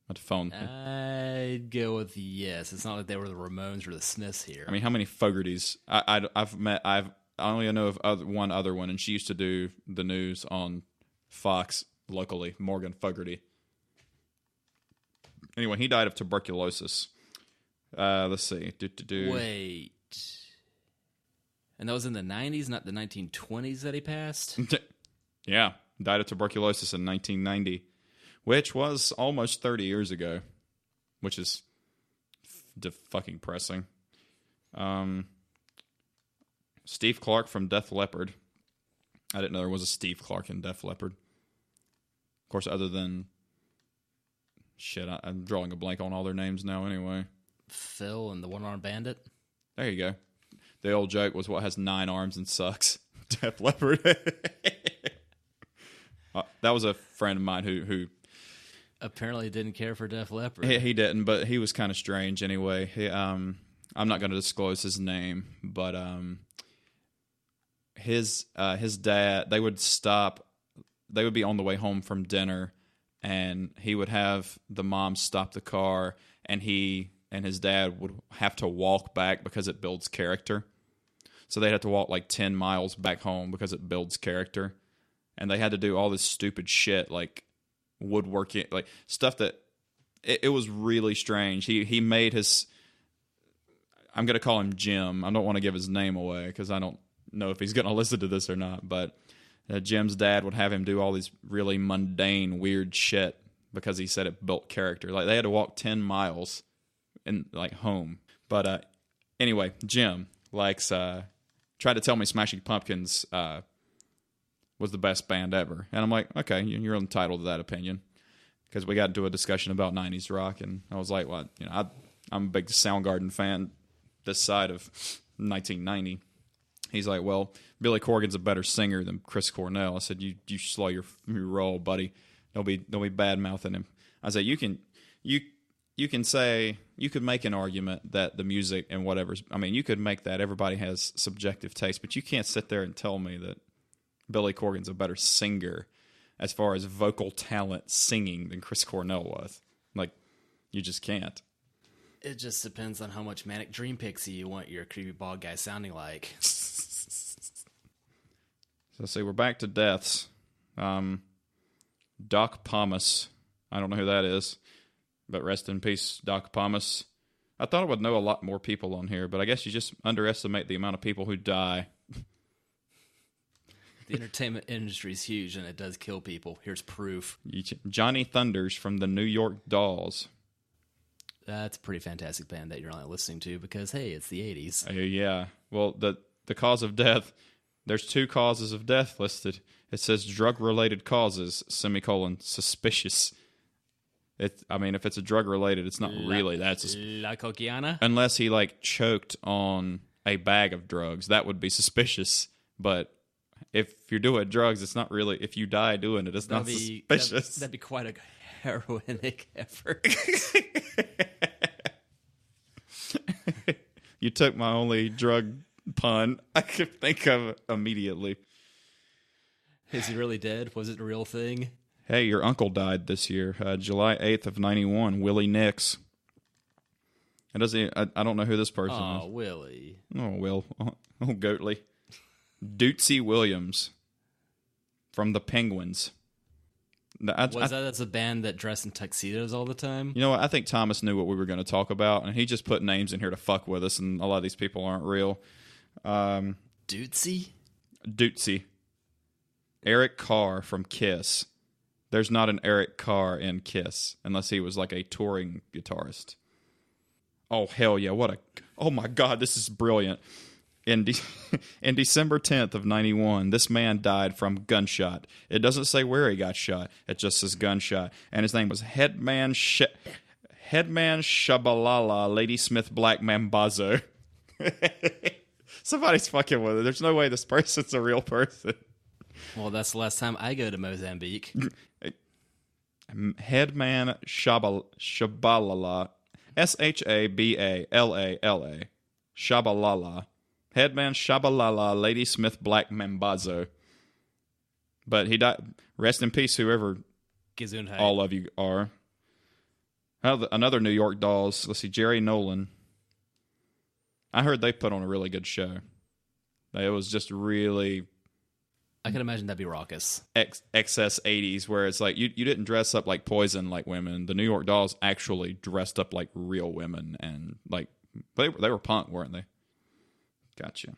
I'd phone. I'd go with yes. It's not like they were the Ramones or the Smiths here. I mean, how many Fogertys? I've met. I only know of one other one, and she used to do the news on Fox locally. Morgan Fogerty. Anyway, he died of tuberculosis. Let's see. Wait. And that was in the 90s, not the 1920s that he passed? Yeah, died of tuberculosis in 1990. Which was almost 30 years ago, which is fucking pressing. Steve Clark from Def Leppard. I didn't know there was a Steve Clark in Def Leppard. Of course, other than... Shit, I'm drawing a blank on all their names now anyway. Phil and the One-Armed Bandit? There you go. The old joke was what has 9 arms and sucks. Def Leppard. That was a friend of mine who apparently didn't care for Def Leppard. He didn't, but he was kind of strange anyway. I'm not going to disclose his name, but his dad, they would be on the way home from dinner, and he would have the mom stop the car, and he and his dad would have to walk back because it builds character. So they'd have to walk like 10 miles back home because it builds character. And they had to do all this stupid shit like woodworking, like stuff that it was really strange. He made his. I'm going to call him Jim. I don't want to give his name away because I don't know if he's going to listen to this or not. But Jim's dad would have him do all these really mundane, weird shit because he said it built character. Like they had to walk 10 miles and like home. But anyway, Jim likes tried to tell me Smashing Pumpkins was the best band ever, and I'm like, okay, you're entitled to that opinion because we got into a discussion about 90s rock, and I was like, well, I'm a big Soundgarden fan. This side of 1990, he's like, well, Billy Corgan's a better singer than Chris Cornell. I said, you slow your roll, buddy. Don't be bad mouthing him. I said, you can say, you could make an argument that the music and whatever's, I mean, you could make that everybody has subjective taste, but you can't sit there and tell me that Billy Corgan's a better singer as far as vocal talent singing than Chris Cornell was. Like, you just can't. It just depends on how much Manic Dream Pixie you want your creepy bald guy sounding like. So see, we're back to deaths. Doc Pomus. I don't know who that is, but rest in peace, Doc Pomus. I thought I would know a lot more people on here, but I guess you just underestimate the amount of people who die. The entertainment industry is huge, and it does kill people. Here's proof. Johnny Thunders from the New York Dolls. That's a pretty fantastic band that you're only listening to because, hey, it's the 80s. Yeah. Well, the cause of death, there's 2 causes of death listed. It says drug-related causes, suspicious. I mean, if it's a drug-related, it's not really that suspicious. La Coquiana? Unless he, like, choked on a bag of drugs. That would be suspicious. But if you're doing drugs, it's not really, if you die doing it, it's not suspicious. That'd be quite a heroinic effort. You took my only drug pun I could think of immediately. Is he really dead? Was it a real thing? Hey, your uncle died this year, July 8th of 91, Willie Nix. I don't know who this person is. Oh, Willie. Oh, Will. Oh, Goatley. Dootsy Williams from the Penguins. That's a band that dressed in tuxedos all the time? You know what? I think Thomas knew what we were going to talk about, and he just put names in here to fuck with us, and a lot of these people aren't real. Dootsy? Dootsy. Eric Carr from Kiss. There's not an Eric Carr in Kiss, unless he was like a touring guitarist. Oh, hell yeah. Oh my God, this is brilliant. In December 10th of 91, this man died from gunshot. It doesn't say where he got shot. It just says gunshot. And his name was Headman Shabalala Ladysmith Black Mambazo. Somebody's fucking with it. There's no way this person's a real person. Well, that's the last time I go to Mozambique. Headman Shabalala. Shaballala. Shabalala. Headman Shabalala Ladysmith Black Mambazo. But he died. Rest in peace, whoever Gesundheit. All of you are. Another New York Dolls. Let's see, Jerry Nolan. I heard they put on a really good show. It was just really... I can imagine that'd be raucous. Excess 80s, where it's like, you didn't dress up like Poison like women. The New York Dolls actually dressed up like real women, and like they were punk, weren't they? Gotcha.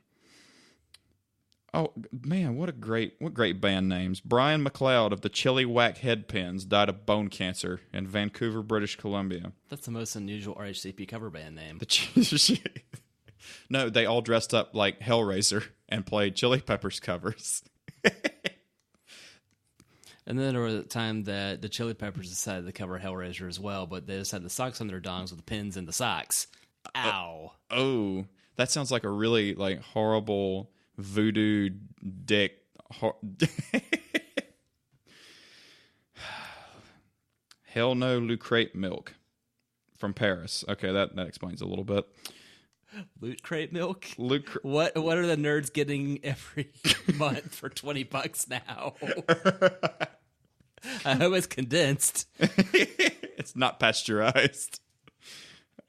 Oh man, what great band names. Brian McLeod of the Chili Whack Headpins died of bone cancer in Vancouver, British Columbia. That's the most unusual RHCP cover band name. No, they all dressed up like Hellraiser and played Chili Peppers covers. And then there was a time that the Chili Peppers decided to cover Hellraiser as well, but they just had the socks on their dongs with the pins in the socks. Ow. Oh, that sounds like a really like horrible voodoo dick. Hell no, Lucrate milk from Paris. Okay, that explains a little bit. Loot Crate milk? What are the nerds getting every month for $20 now? I hope it's condensed. It's not pasteurized.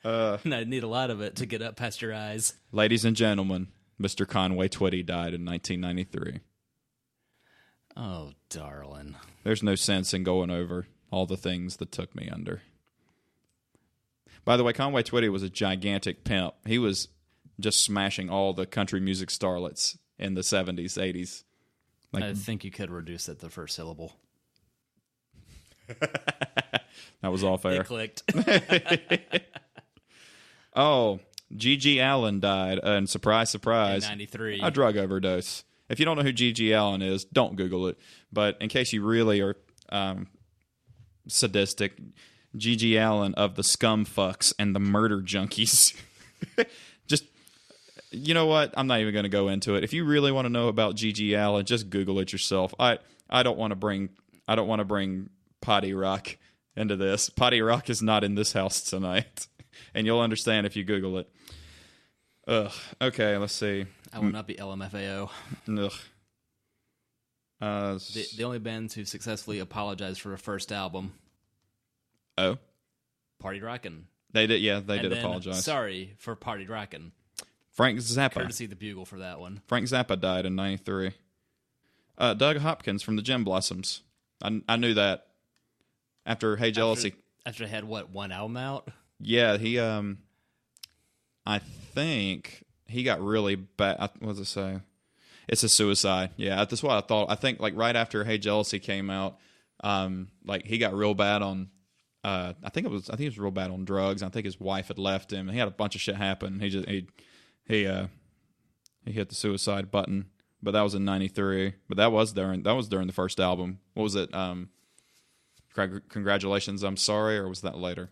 And I need a lot of it to get up pasteurized. Ladies and gentlemen, Mr. Conway Twitty died in 1993. Oh, darling. There's no sense in going over all the things that took me under. By the way, Conway Twitty was a gigantic pimp. He was just smashing all the country music starlets in the 70s, 80s. Like, I think you could reduce it to the first syllable. That was all fair. It clicked. Oh, G.G. Allen died, and surprise, surprise, In 93. a drug overdose. If you don't know who G.G. Allen is, don't Google it. But in case you really are sadistic, G.G. Allen of the Scum Fucks and the Murder Junkies. Just, you know what? I'm not even going to go into it. If you really want to know about G.G. Allen, just Google it yourself. I don't want to bring Potty Rock into this. Potty Rock is not in this house tonight, and you'll understand if you Google it. Ugh. Okay, let's see. I will not be LMFAO. Ugh. The only bands who successfully apologized for a first album. Oh, Party Rockin'. they did. Yeah, they And did then apologize. Sorry for Party Rockin'. Frank Zappa. Courtesy the Bugle for that one. Frank Zappa died in '93. Doug Hopkins from the Gem Blossoms. I knew that after Hey Jealousy. After they had, what, one album out? Yeah, he. I think he got really bad. What does it say? It's a suicide. Yeah, that's what I thought. I think like right after Hey Jealousy came out, like he got real bad on. I think it was real bad on drugs. I think his wife had left him, and he had a bunch of shit happen. He hit the suicide button. But that was in '93. But that was during the first album. What was it? Congratulations, I'm Sorry, or was that later?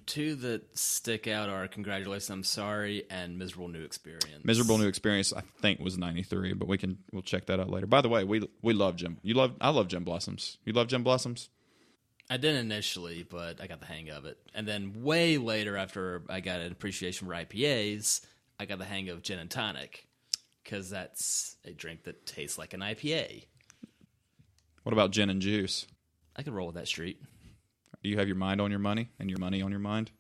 Two that stick out are Congratulations, I'm Sorry, and Miserable New Experience. Miserable New Experience, I think, was '93, but we'll check that out later. By the way, we love Gem. I love Gem Blossoms. You love Gem Blossoms? I didn't initially, but I got the hang of it. And then way later, after I got an appreciation for IPAs, I got the hang of gin and tonic, because that's a drink that tastes like an IPA. What about gin and juice? I could roll with that street. Do you have your mind on your money and your money on your mind?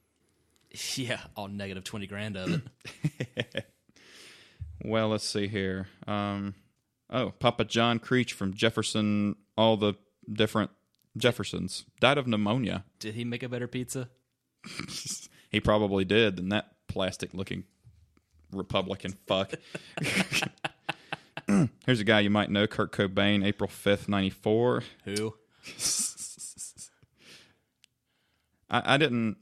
Yeah, all negative 20 grand of it. Well, let's see here. Papa John Creech from Jefferson, all the different Jeffersons, died of pneumonia. Did he make a better pizza? He probably did than that plastic-looking Republican fuck. Here's a guy you might know, Kurt Cobain, April 5th, 94. Who? I'm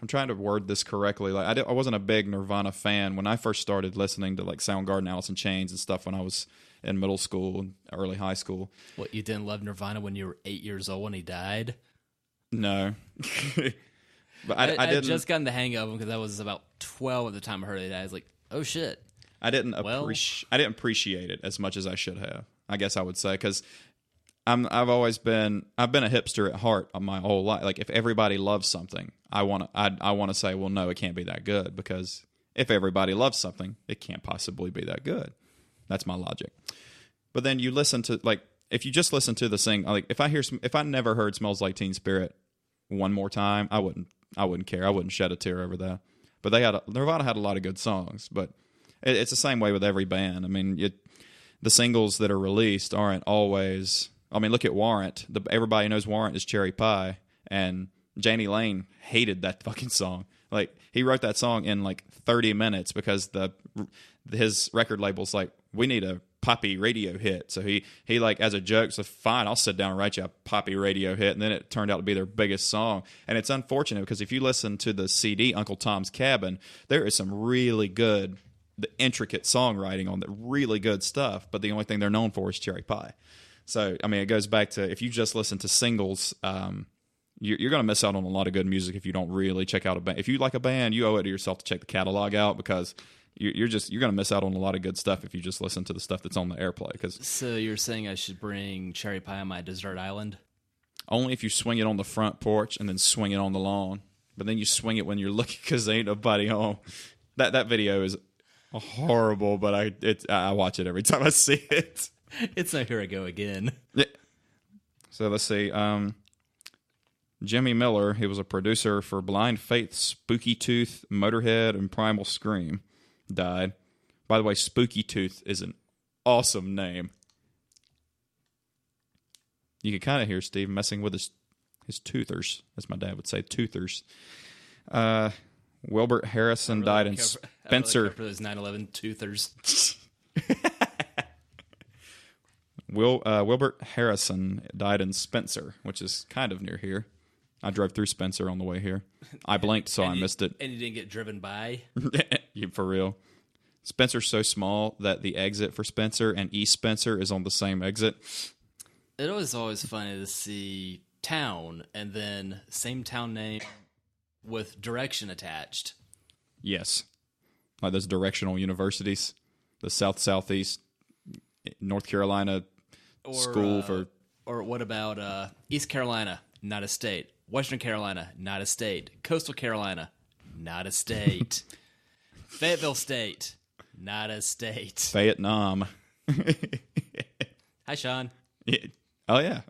trying to word this correctly. Like I wasn't a big Nirvana fan when I first started listening to like Soundgarden, Alice in Chains, and stuff when I was in middle school and early high school. What, you didn't love Nirvana when you were 8 years old when he died? No, but I didn't. I'd just gotten the hang of him because I was about 12 at the time I heard he died. I was like, oh shit. I didn't appreciate it as much as I should have. I guess I would say because I've been a hipster at heart my whole life. Like if everybody loves something, I want to say, well, no, it can't be that good, because if everybody loves something, it can't possibly be that good. That's my logic. But then you listen to, like, if you just listen to the sing, like if I never heard "Smells Like Teen Spirit" one more time, I wouldn't care. I wouldn't shed a tear over that. But Nirvana had a lot of good songs, but it's the same way with every band. I mean, the singles that are released aren't always. I mean, look at Warrant. Everybody knows Warrant is Cherry Pie, and Janie Lane hated that fucking song. Like he wrote that song in like 30 minutes because his record label's like, we need a poppy radio hit. So he like as a joke said, fine, I'll sit down and write you a poppy radio hit. And then it turned out to be their biggest song. And it's unfortunate because if you listen to the CD Uncle Tom's Cabin, there is some really good, the intricate songwriting on the really good stuff. But the only thing they're known for is Cherry Pie. So, I mean, it goes back to if you just listen to singles, you're going to miss out on a lot of good music if you don't really check out a band. If you like a band, you owe it to yourself to check the catalog out, because you're going to miss out on a lot of good stuff if you just listen to the stuff that's on the airplay. So you're saying I should bring Cherry Pie on my desert island? Only if you swing it on the front porch and then swing it on the lawn. But then you swing it when you're looking because there ain't nobody home. That video is horrible, but I watch it every time I see it. It's no Here I Go Again. Yeah. So let's see. Jimmy Miller, he was a producer for Blind Faith, Spooky Tooth, Motorhead, and Primal Scream, died. By the way, Spooky Tooth is an awesome name. You can kind of hear Steve messing with his toothers, as my dad would say, toothers. Wilbert Harrison died in Spencer. For those 9/11 toothers. Wilbert Harrison died in Spencer, which is kind of near here. I drove through Spencer on the way here. I blinked, so I missed it. And you didn't get driven by? For real. Spencer's so small that the exit for Spencer and East Spencer is on the same exit. It was always funny to see town and then same town name with direction attached. Yes. Like those directional universities. The Southeast North Carolina school for... Or what about East Carolina, not a state. Western Carolina, not a state. Coastal Carolina, not a state. Fayetteville State, not a state. Vietnam. Hi, Sean. Yeah. Oh, yeah.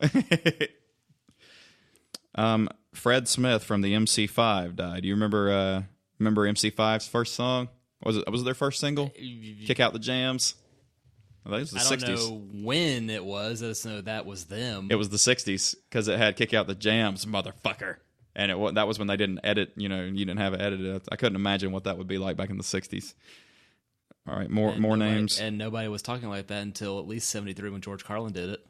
Fred Smith from the MC5 died. You remember MC5's first song? Was it their first single? Kick Out the Jams? Well, that was the 60s. I don't know when it was. I just know that was them. It was the 60s because it had Kick Out the Jams, motherfucker. And that was when they didn't edit, you didn't have it edited. I couldn't imagine what that would be like back in the 60s. All right, more names. And nobody was talking like that until at least 73 when George Carlin did it.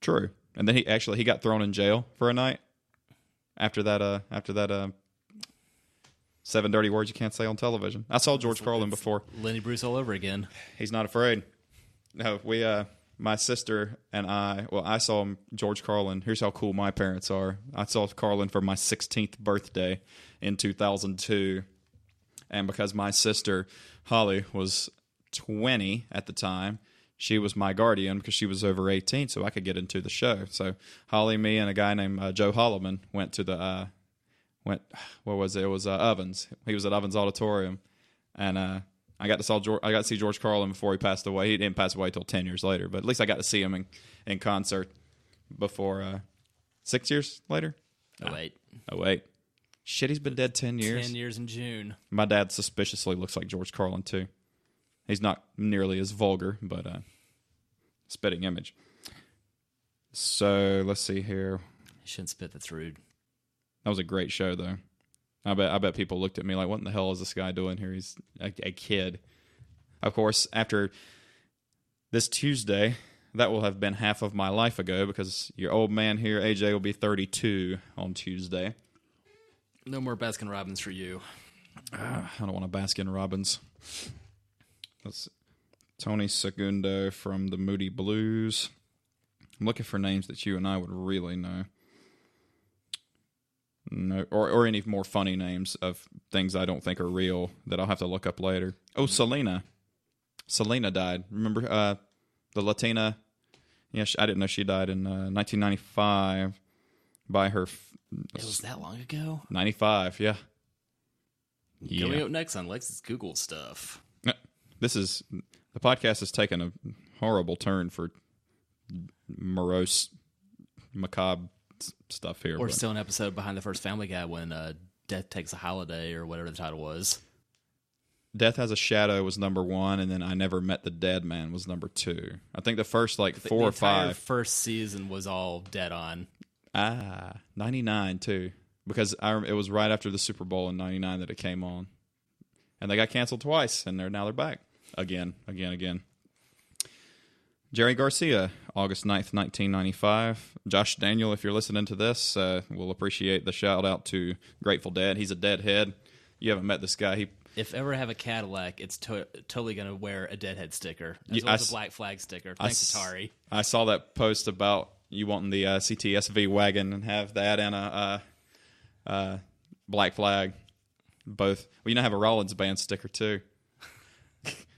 True. And then he got thrown in jail for a night after that 7 dirty words you can't say on television. I saw George Carlin before. Lenny Bruce all over again. He's not afraid. No, my sister and I saw George Carlin. Here's how cool my parents are. I saw Carlin for my 16th birthday in 2002. And because my sister, Holly, was 20 at the time, she was my guardian because she was over 18, so I could get into the show. So Holly, me, and a guy named Joe Holloman went to the what was it? It was Ovens. He was at Ovens Auditorium, and I got to see George Carlin before he passed away. He didn't pass away until 10 years later, but at least I got to see him in concert before 6 years later. Oh wait. Shit, he's been dead 10 years. 10 years in June. My dad suspiciously looks like George Carlin too. He's not nearly as vulgar, but spitting image. So let's see here. You shouldn't spit. That's rude. That was a great show, though. I bet people looked at me like, "What in the hell is this guy doing here?" He's a kid. Of course, after this Tuesday, that will have been half of my life ago because your old man here, AJ, will be 32 on Tuesday. No more Baskin Robbins for you. I don't want a Baskin Robbins. That's Tony Segundo from the Moody Blues. I'm looking for names that you and I would really know. No, or any more funny names of things I don't think are real that I'll have to look up later. Oh, Selena. Selena died. Remember the Latina? Yeah, I didn't know she died in 1995 by her... It was that long ago? 95, yeah. Coming up next on Lex's Google stuff. The podcast has taken a horrible turn for morose, macabre stuff here. Or still an episode behind the first Family Guy when Death Takes a Holiday or whatever the title was. Death Has a Shadow was number 1, and then I Never Met the Dead Man was number 2. I think the first 4 or 5. The first season was all dead on. 99 too, because it was right after the Super Bowl in 99 that it came on, and they got canceled twice, and now they're back again. Jerry Garcia, August 9th, 1995. Josh Daniel, if you're listening to this, we'll appreciate the shout out to Grateful Dead. He's a Deadhead. You haven't met this guy. If ever have a Cadillac, it's totally going to wear a Deadhead sticker, as well as a Black Flag sticker. Thanks, Atari. I saw that post about you wanting the CTSV wagon and have that and a Black Flag. Both. Well, have a Rollins band sticker too.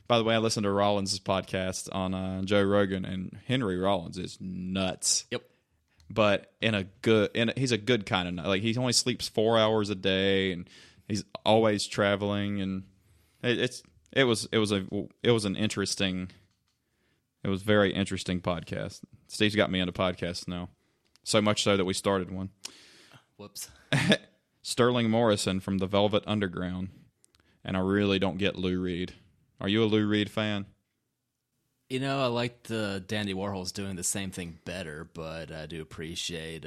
By the way, I listened to Rollins' podcast on Joe Rogan, and Henry Rollins is nuts. Yep. But he's a good kind of nut. Like, he only sleeps 4 hours a day, and he's always traveling, and it was very interesting podcast. Steve's got me into podcasts now, so much so that we started one. Whoops. Sterling Morrison from the Velvet Underground, and I really don't get Lou Reed. Are you a Lou Reed fan? I like the Dandy Warhols doing the same thing better, but I do appreciate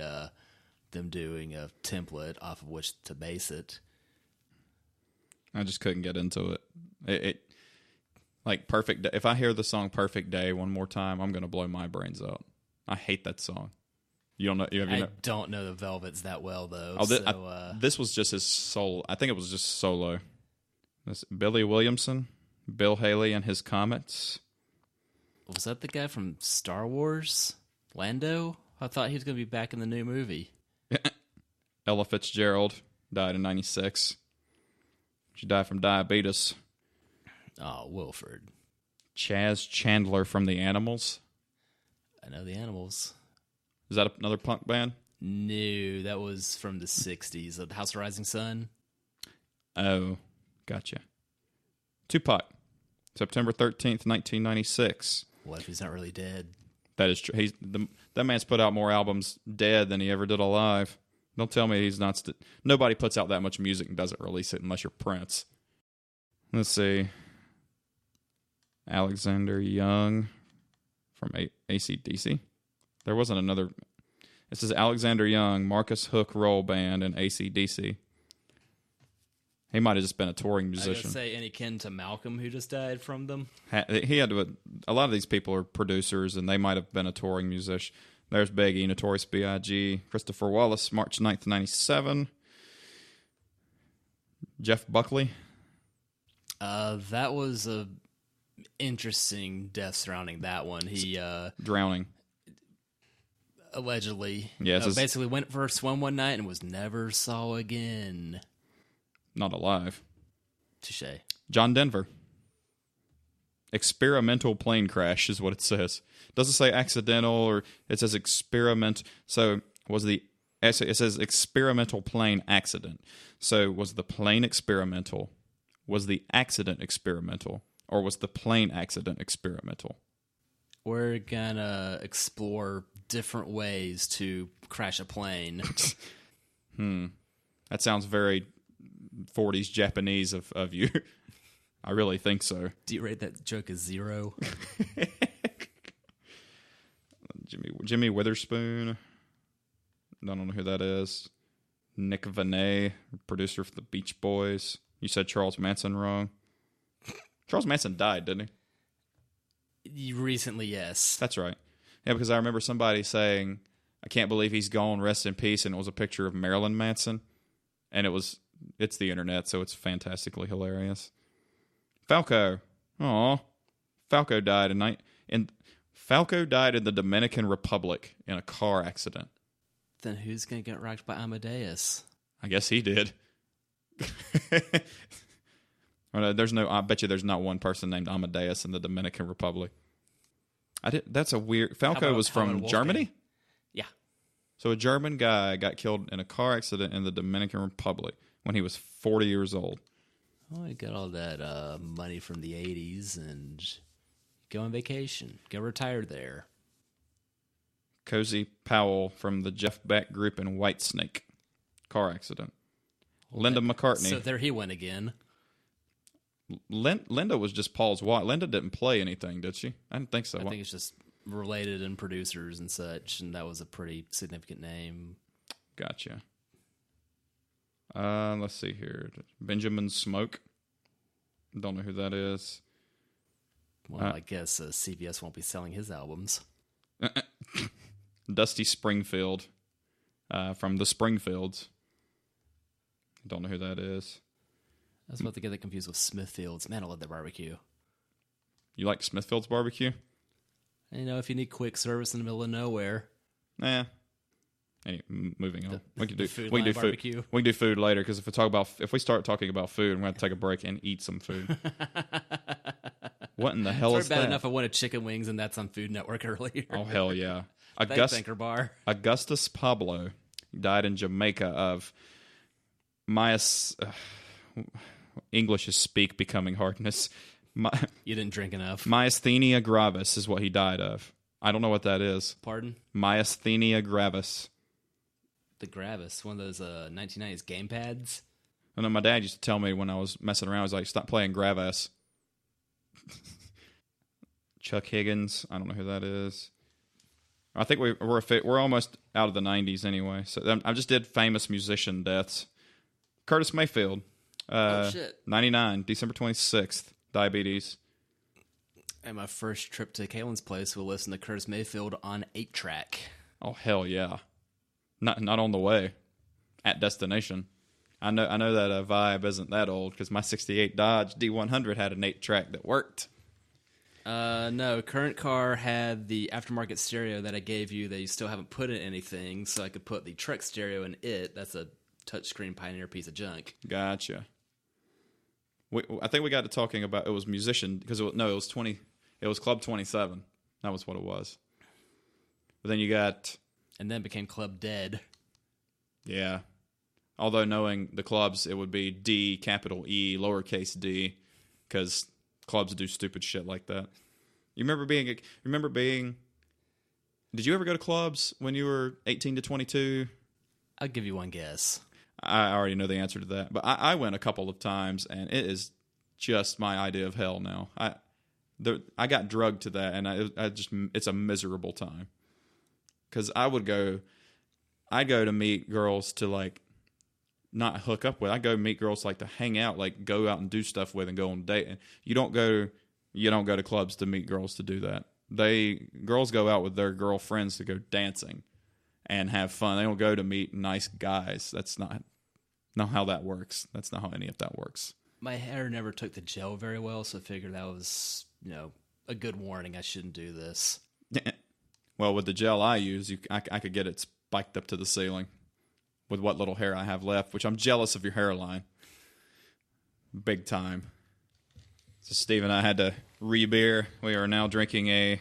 them doing a template off of which to base it. I just couldn't get into it. It like Perfect Day. If I hear the song Perfect Day one more time, I'm going to blow my brains out. I hate that song. You don't know? I don't know the Velvets that well, though. This was just his solo. I think it was just solo. This Billy Williamson, Bill Haley and his Comets. Was that the guy from Star Wars? Lando? I thought he was going to be back in the new movie. Ella Fitzgerald died in 96. She died from diabetes. Oh, Wilford. Chaz Chandler from The Animals. I know The Animals. Is that another punk band? No, that was from the 60s. The House of Rising Sun. Oh, gotcha. Tupac, September 13th, 1996. What if he's not really dead? That is true. That man's put out more albums dead than he ever did alive. Don't tell me he's not. Nobody puts out that much music and doesn't release it unless you're Prince. Let's see. Alexander Young from AC/DC. There wasn't another. This is Alexander Young, Marcus Hook Roll Band, and AC/DC. He might have just been a touring musician. I was say any kin to Malcolm who just died from them. He had to. A lot of these people are producers, and they might have been a touring musician. There's Biggie, Notorious B.I.G., Christopher Wallace, March 9th, 97. Jeff Buckley. That was a interesting death surrounding that one. He drowning. Allegedly. Yeah, basically went for a swim one night and was never saw again. Not alive. Touche. John Denver. Experimental plane crash is what it says. It doesn't say accidental, or it says experiment. So it says experimental plane accident. So was the plane experimental? Was the accident experimental? Or was the plane accident experimental? We're gonna explore different ways to crash a plane. That sounds very 40s Japanese of you. I really think so. Do you rate that joke as 0? Jimmy Witherspoon. I don't know who that is. Nick Venet, producer for the Beach Boys. You said Charles Manson wrong. Charles Manson died, didn't he? Recently, yes. That's right. Yeah, because I remember somebody saying, I can't believe he's gone, rest in peace, and it was a picture of Marilyn Manson. And it's the internet, so it's fantastically hilarious. Falco. Aw. Falco died Falco died in the Dominican Republic in a car accident. Then who's going to get rocked by Amadeus? I guess he did. I bet you there's not one person named Amadeus in the Dominican Republic. That's a weird. Falco was from Germany? Yeah. So a German guy got killed in a car accident in the Dominican Republic when he was 40 years old. Oh, he got all that money from the 80s and go on vacation. Go retire there. Cozy Powell from the Jeff Beck Group in Whitesnake. Car accident. Linda McCartney. So there he went again. Linda was just Paul's wife. Linda didn't play anything, did she? I didn't think so. I think it's just related and producers and such, and that was a pretty significant name. Gotcha. Let's see here. Benjamin Smoke. Don't know who that is. Well, I guess CBS won't be selling his albums. Dusty Springfield from the Springfields. Don't know who that is. I was about to get that confused with Smithfields. Man, I love their barbecue. You like Smithfield's barbecue? If you need quick service in the middle of nowhere. Anyway, moving on. We can do food. Barbecue. We can do food later, because if we start talking about food, I'm going to take a break and eat some food. What in the hell is that? Bad enough I wanted chicken wings, and that's on Food Network earlier. Oh, hell yeah. Thanker Bar. Augustus Pablo died in Jamaica of English is speak becoming hardness. You didn't drink enough. Myasthenia gravis is what he died of. I don't know what that is. Pardon? Myasthenia gravis. The Gravis, one of those 1990s game pads. I know my dad used to tell me when I was messing around, he was like, stop playing Gravis. Chuck Higgins. I don't know who that is. I think we're almost out of the 90s anyway. So I just did famous musician deaths. Curtis Mayfield. Oh, shit. 99, December 26th. Diabetes. And my first trip to Caitlin's place, we'll listen to Curtis Mayfield on 8-track. Oh, hell yeah. Not on the way. At destination. I know that vibe isn't that old because my 68 Dodge D100 had an 8-track that worked. No, current car had the aftermarket stereo that I gave you that you still haven't put in anything, so I could put the truck stereo in it. That's a touchscreen Pioneer piece of junk. Gotcha. I think we got to talking about it was musician because it was Club 27. That was what it was. But then you got, and then became Club Dead. Yeah. Although knowing the clubs, it would be D, capital E, lowercase d, because clubs do stupid shit like that. You remember being? Did you ever go to clubs when you were 18 to 22? I'll give you one guess. I already know the answer to that, but I went a couple of times, and it is just my idea of hell now. I got drugged to that, and it's a miserable time. Because I'd go to meet girls to like not hook up with. I go meet girls like to hang out, like go out and do stuff with, and go on a date. And you don't go to clubs to meet girls to do that. Girls go out with their girlfriends to go dancing and have fun. They don't go to meet nice guys. That's not how that works. That's not how any of that works. My hair never took the gel very well, so I figured that was, a good warning. I shouldn't do this. Well, with the gel I use, I could get it spiked up to the ceiling with what little hair I have left, which I'm jealous of your hairline. Big time. So Steve and I had to re-beer. We are now drinking a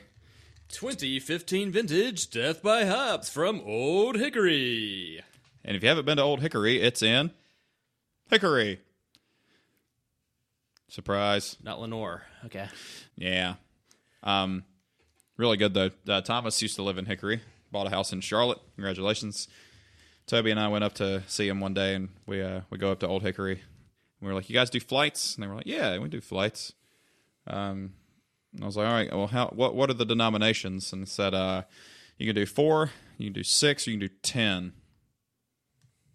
2015 vintage Death by Hops from Old Hickory. And if you haven't been to Old Hickory, it's in Hickory. Surprise. Not Lenore. Okay. Yeah. Really good, though. Thomas used to live in Hickory. Bought a house in Charlotte. Congratulations. Toby and I went up to see him one day, and we go up to Old Hickory. We were like, you guys do flights? And they were like, yeah, we do flights. And I was like, all right, well, what are the denominations? And it said, you can do 4, you can do 6, or you can do 10.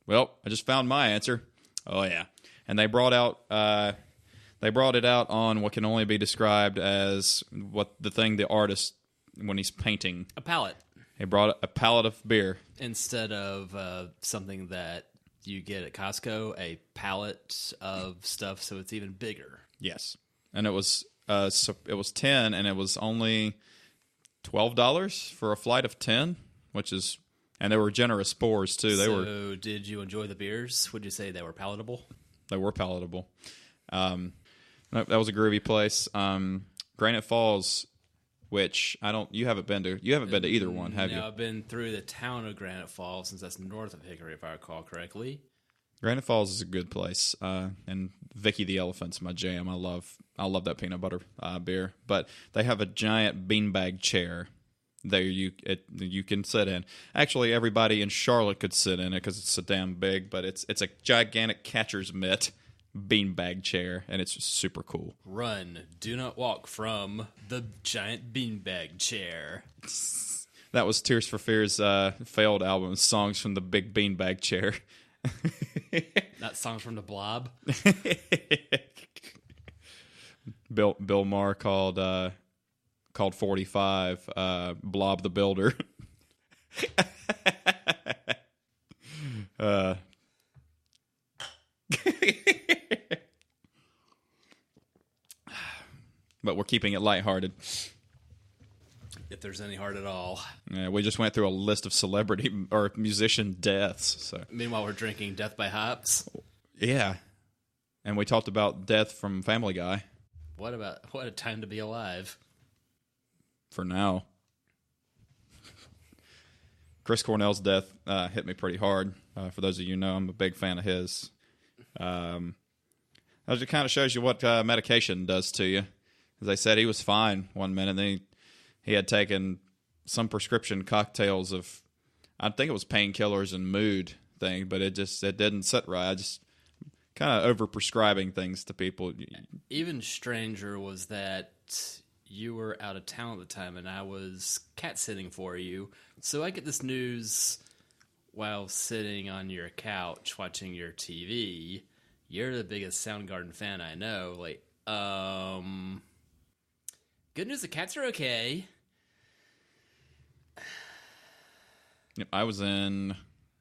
Well, I just found my answer. Oh, yeah. And they brought it out on what can only be described as the artist, when he's painting. A palette. He brought a pallet of beer. Instead of something that you get at Costco, a pallet of stuff, so it's even bigger. Yes. And it was 10, and it was only $12 for a flight of 10, and they were generous pours, too. So did you enjoy the beers? Would you say they were palatable? They were palatable. That was a groovy place. Granite Falls, which you haven't been to. You haven't been to either one, have you? No, I've been through the town of Granite Falls, since that's north of Hickory, if I recall correctly. Granite Falls is a good place, and Vicky the Elephant's my jam. I love that peanut butter beer. But they have a giant beanbag chair there you can sit in. Actually, everybody in Charlotte could sit in it because it's so damn big. But it's a gigantic catcher's mitt beanbag chair, and it's super cool. Run, do not walk from the giant beanbag chair. That was Tears for Fears' failed album, Songs from the Big Beanbag Chair. Not Songs from the Blob. Bill Maher called 45 Blob the Builder. But we're keeping it lighthearted. If there's any heart at all. Yeah, we just went through a list of celebrity or musician deaths. So meanwhile, we're drinking Death by Hops. Yeah, and we talked about death from Family Guy. What a time to be alive? For now, Chris Cornell's death hit me pretty hard. For those of you who know, I'm a big fan of his. It kind of shows you what medication does to you. As I said, he was fine one minute, then he had taken some prescription cocktails of, I think it was painkillers and mood thing, but it didn't sit right. I just kind of over prescribing things to people. Even stranger was that you were out of town at the time, and I was cat sitting for you. So I get this news while sitting on your couch watching your TV. You're the biggest Soundgarden fan I know. Like, good news, the cats are okay. I was in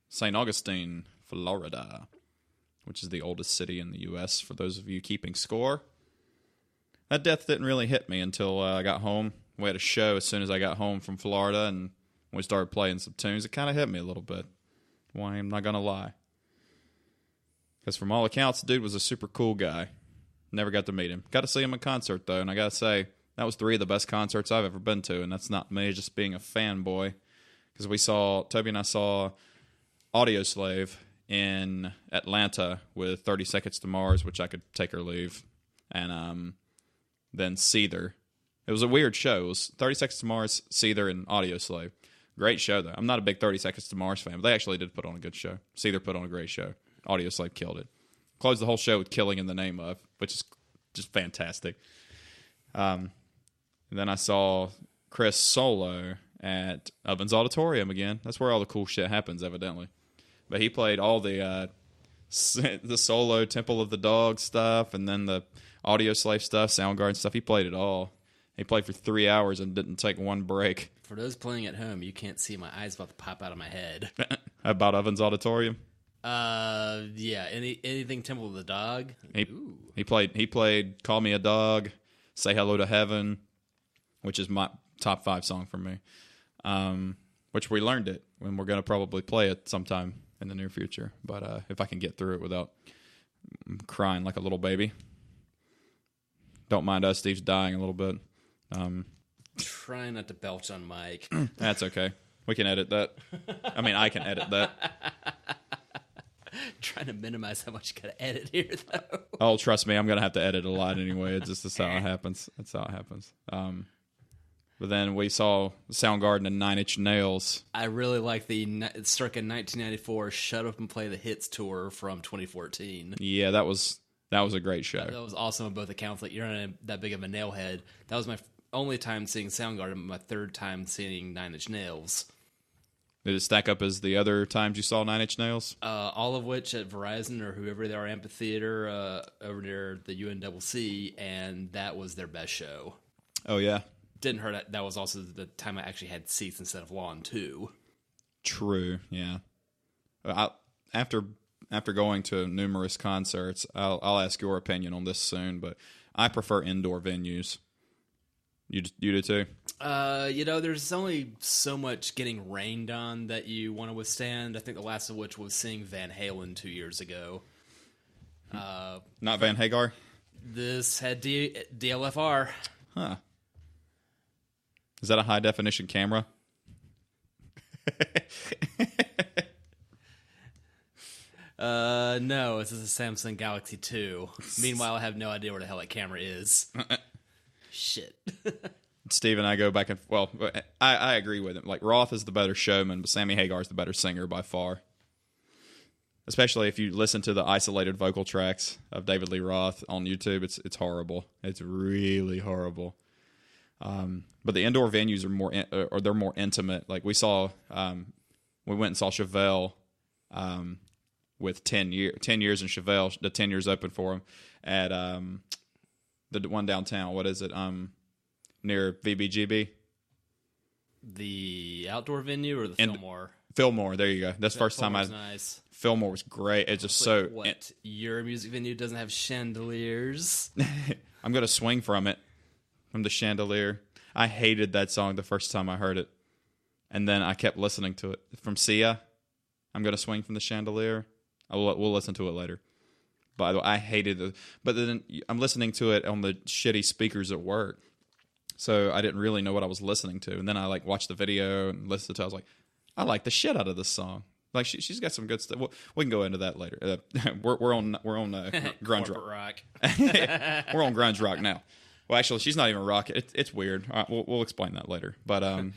St. Augustine, Florida, which is the oldest city in the U.S., for those of you keeping score. That death didn't really hit me until I got home. We had a show as soon as I got home from Florida, and we started playing some tunes. It kind of hit me a little bit. Why, I'm not going to lie. Because from all accounts, the dude was a super cool guy. Never got to meet him. Got to see him in concert, though, and I got to say, that was 3 of the best concerts I've ever been to, and that's not me just being a fanboy. Because Toby and I saw Audioslave in Atlanta with 30 Seconds to Mars, which I could take or leave, and then Seether. It was a weird show. It was 30 Seconds to Mars, Seether, and Audioslave. Great show, though. I'm not a big 30 Seconds to Mars fan, but they actually did put on a good show. Seether put on a great show. Audioslave killed it. Closed the whole show with Killing in the Name Of, which is just fantastic. And then I saw Chris solo at Ovens Auditorium again. That's where all the cool shit happens, evidently. But he played all the solo Temple of the Dog stuff, and then the Audioslave stuff, Soundgarden stuff. He played it all. He played for 3 hours and didn't take one break. For those playing at home, you can't see my eyes about to pop out of my head. About Ovens Auditorium? Yeah. Anything Temple of the Dog? He played Call Me a Dog, Say Hello to Heaven, which is my top 5 song for me. Which we learned it, and we're going to probably play it sometime in the near future. But if I can get through it without crying like a little baby. Don't mind us, Steve's dying a little bit. Trying not to belch on Mike. That's okay. We can edit that. I mean, I can edit that. Trying to minimize how much you got to edit here, though. Oh, trust me, I'm going to have to edit a lot anyway. It's just that's how it happens. That's how it happens. But then we saw Soundgarden and 9 Inch Nails. I really like the circa 1994 Shut Up and Play the Hits tour from 2014. Yeah, that was a great show. That was awesome on both accounts. Like, you're not that big of a nailhead. That was my only time seeing Soundgarden, my 3rd time seeing 9 Inch Nails. Did it stack up as the other times you saw 9 Inch Nails? All of which at Verizon or whoever they are, amphitheater over near the UNCC, and that was their best show. Oh, yeah. Didn't hurt. That was also the time I actually had seats instead of lawn, too. True, yeah. After going to numerous concerts, I'll ask your opinion on this soon, but I prefer indoor venues. You do too? There's only so much getting rained on that you want to withstand. I think the last of which was seeing Van Halen 2 years ago. Not Van Hagar? This had DLFR. Huh. Is that a high-definition camera? No, this is a Samsung Galaxy 2. Meanwhile, I have no idea where the hell that camera is. Shit. Steve and I go back and... Well, I agree with him. Like, Roth is the better showman, but Sammy Hagar is the better singer by far. Especially if you listen to the isolated vocal tracks of David Lee Roth on YouTube. It's horrible. It's really horrible. But the indoor venues are they're more intimate. Like we saw, we went and saw Chevelle, with 10 years in Chevelle, the 10 years open for him at, the one downtown. What is it? Near VBGB. The outdoor venue or the Fillmore? Fillmore. There you go. That's the first time nice. Fillmore was great. It's just so. What? Your music venue doesn't have chandeliers? I'm gonna swing from the chandelier. I hated that song the first time I heard it, and then I kept listening to it. From Sia, I'm gonna swing from the chandelier. We'll listen to it later. By the way, I hated it, but then I'm listening to it on the shitty speakers at work, so I didn't really know what I was listening to. And then I watched the video and listened to it. I was like, I like the shit out of this song. Like she's got some good stuff. We can go into that later. We're on grunge rock. We're on grunge rock now. Well, actually, she's not even rock. It's weird. All right, we'll explain that later. But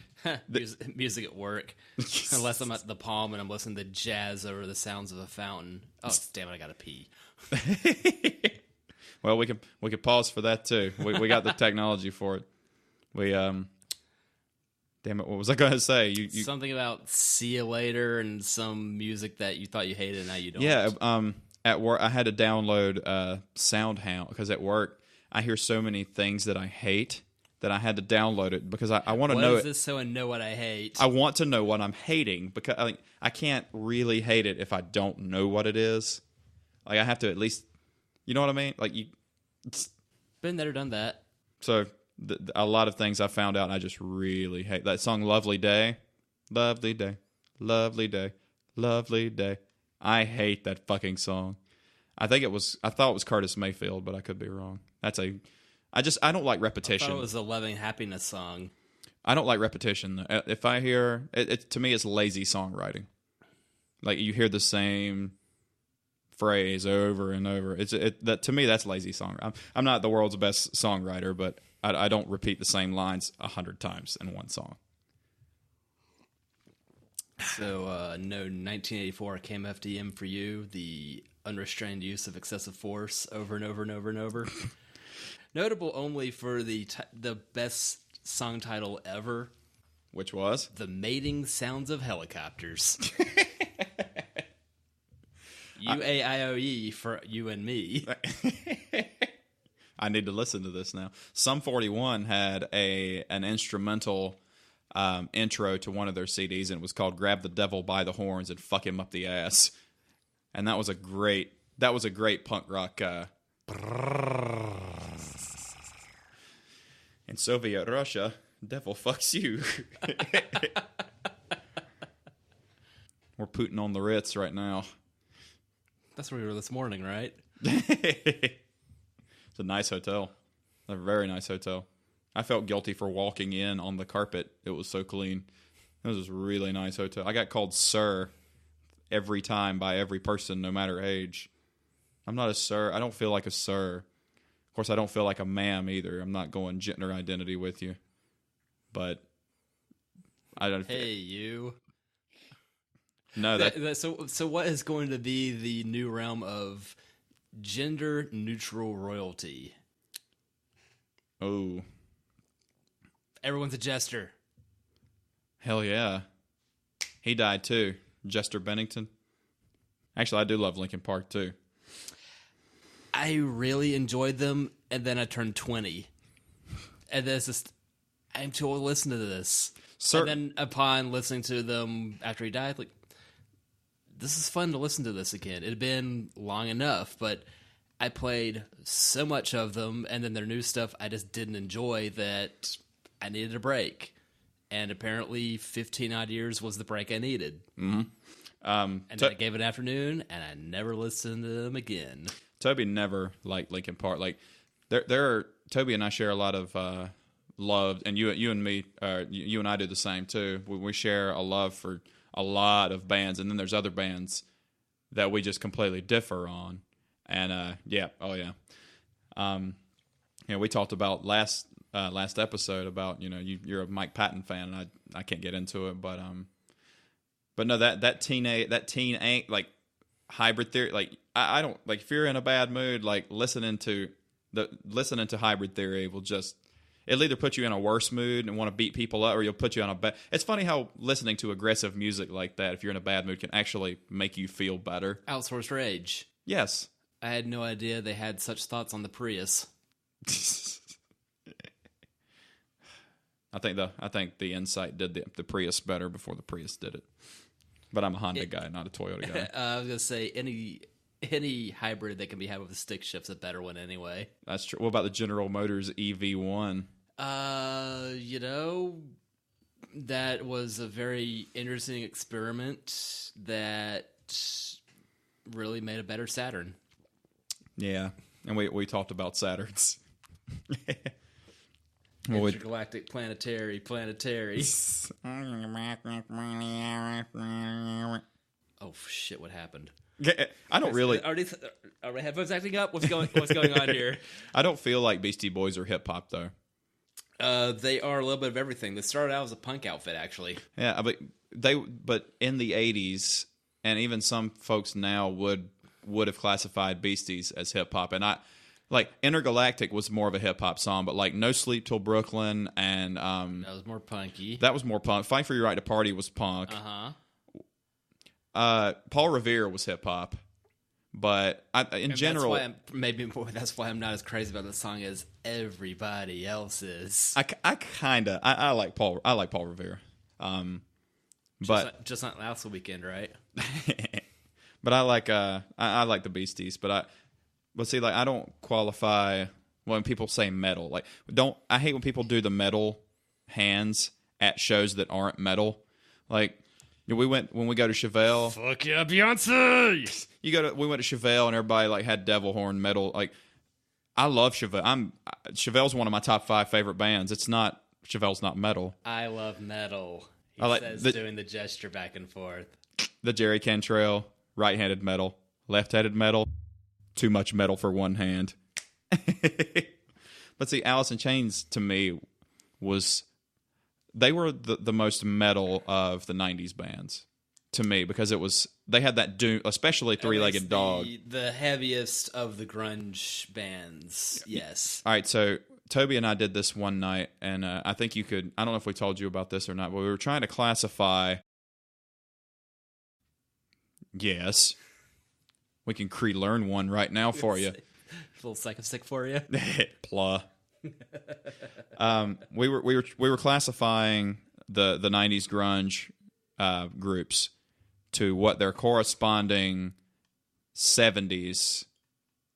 music at work, unless I'm at the Palm and I'm listening to jazz over the sounds of a fountain. Oh, damn it! I gotta pee. Well, we could pause for that too. We got the technology for it. We damn it, what was I going to say? You Something about see you later and some music that you thought you hated and now you don't. Yeah, at work I had to download SoundHound because at work I hear so many things that I hate that I had to download it because I want to know What is it. this so and know what I hate? I want to know what I'm hating because I can't really hate it if I don't know what it is. Like I have to at least, you know what I mean? Like Been there, done that. So a lot of things I found out I just really hate. That song Lovely Day. Lovely Day. Lovely Day. Lovely Day. I hate that fucking song. I thought it was Curtis Mayfield, but I could be wrong. I don't like repetition. I thought it was a Loving Happiness song. I don't like repetition. If I hear it, to me it's lazy songwriting. Like you hear the same phrase over and over. That to me that's lazy songwriting. I'm not the world's best songwriter, but I don't repeat the same lines 100 times in one song. So, no 1984 KMFDM for you, the unrestrained use of excessive force over and over and over and over. Notable only for the best song title ever. Which was? The Mating Sounds of Helicopters. UAIOE for you and me. I need to listen to this now. Sum 41 had an instrumental intro to one of their CDs, and it was called "Grab the Devil by the Horns and Fuck Him Up the Ass," and that was a great punk rock. In Soviet Russia, devil fucks you. We're Putin on the Ritz right now. That's where we were this morning, right? It's a nice hotel. A very nice hotel. I felt guilty for walking in on the carpet. It was so clean. It was a really nice hotel. I got called sir every time by every person, no matter age. I'm not a sir. I don't feel like a sir. Of course, I don't feel like a ma'am either. I'm not going gender identity with you. But I don't. Hey, you. No, so what is going to be the new realm of gender neutral royalty? Oh, everyone's a jester. Hell yeah. He died too. Jester Bennington. Actually, I do love Linkin Park too. I really enjoyed them, and then I turned 20. And then it's just, I'm too old to listen to this. And then upon listening to them after he died, like, this is fun to listen to this again. It had been long enough, but I played so much of them, and then their new stuff I just didn't enjoy that I needed a break. And apparently 15-odd years was the break I needed. Mm-hmm. And then I gave it an afternoon, and I never listened to them again. Toby never liked Linkin Park. Like, Toby and I share a lot of love, and you and me, you and I do the same too. We share a love for a lot of bands, and then there's other bands that we just completely differ on. And we talked about last episode about you're a Mike Patton fan, and I can't get into it, but no, that teen like Hybrid Theory, like I don't like, if you're in a bad mood, like listening to Hybrid Theory will just, it'll either put you in a worse mood and want to beat people up, or you'll put you on a bad. It's funny how listening to aggressive music like that, if you're in a bad mood, can actually make you feel better. Outsourced rage. Yes. I had no idea they had such thoughts on the Prius. I think the Insight did the Prius better before the Prius did it. But I'm a Honda guy, not a Toyota guy. I was gonna say any hybrid that can be had with a stick shift's a better one anyway. That's true. What about the General Motors EV1? That was a very interesting experiment that really made a better Saturn. Yeah, and we talked about Saturns. Intergalactic planetary. Oh shit! What happened? I don't really. Are my headphones acting up? What's going on here? I don't feel like Beastie Boys are hip hop though. They are a little bit of everything. They started out as a punk outfit, actually. Yeah, but in the '80s, and even some folks now would have classified Beasties as hip hop, and like Intergalactic was more of a hip hop song, but like No Sleep Till Brooklyn and That was more punky. that was more punk. Fight for Your Right to Party was punk. Paul Revere was hip hop, but in general, that's why I'm not as crazy about the song as everybody else is. I like Paul Revere, but just not last weekend, right? but I like the Beasties, but see, like, I don't qualify when people say metal. Like, I hate when people do the metal hands at shows that aren't metal. Like, when we go to Chevelle. Fuck yeah, Beyonce! We went to Chevelle and everybody like had devil horn metal. Like, I love Chevelle. Chevelle's one of my top 5 favorite bands. Chevelle's not metal. I love metal. He says doing the gesture back and forth. The Jerry Cantrell, right-handed metal, left-handed metal. Too much metal for one hand. But see, Alice in Chains to me they were the most metal of the 90s bands to me, because they had that doom, especially Three-Legged Dog. The heaviest of the grunge bands, yes. All right, so Toby and I did this one night, and I think I don't know if we told you about this or not, but we were trying to classify. Yes. We can learn one right now for you. A little psycho stick for you. Plah. We were classifying the 90s grunge groups to what their corresponding 70s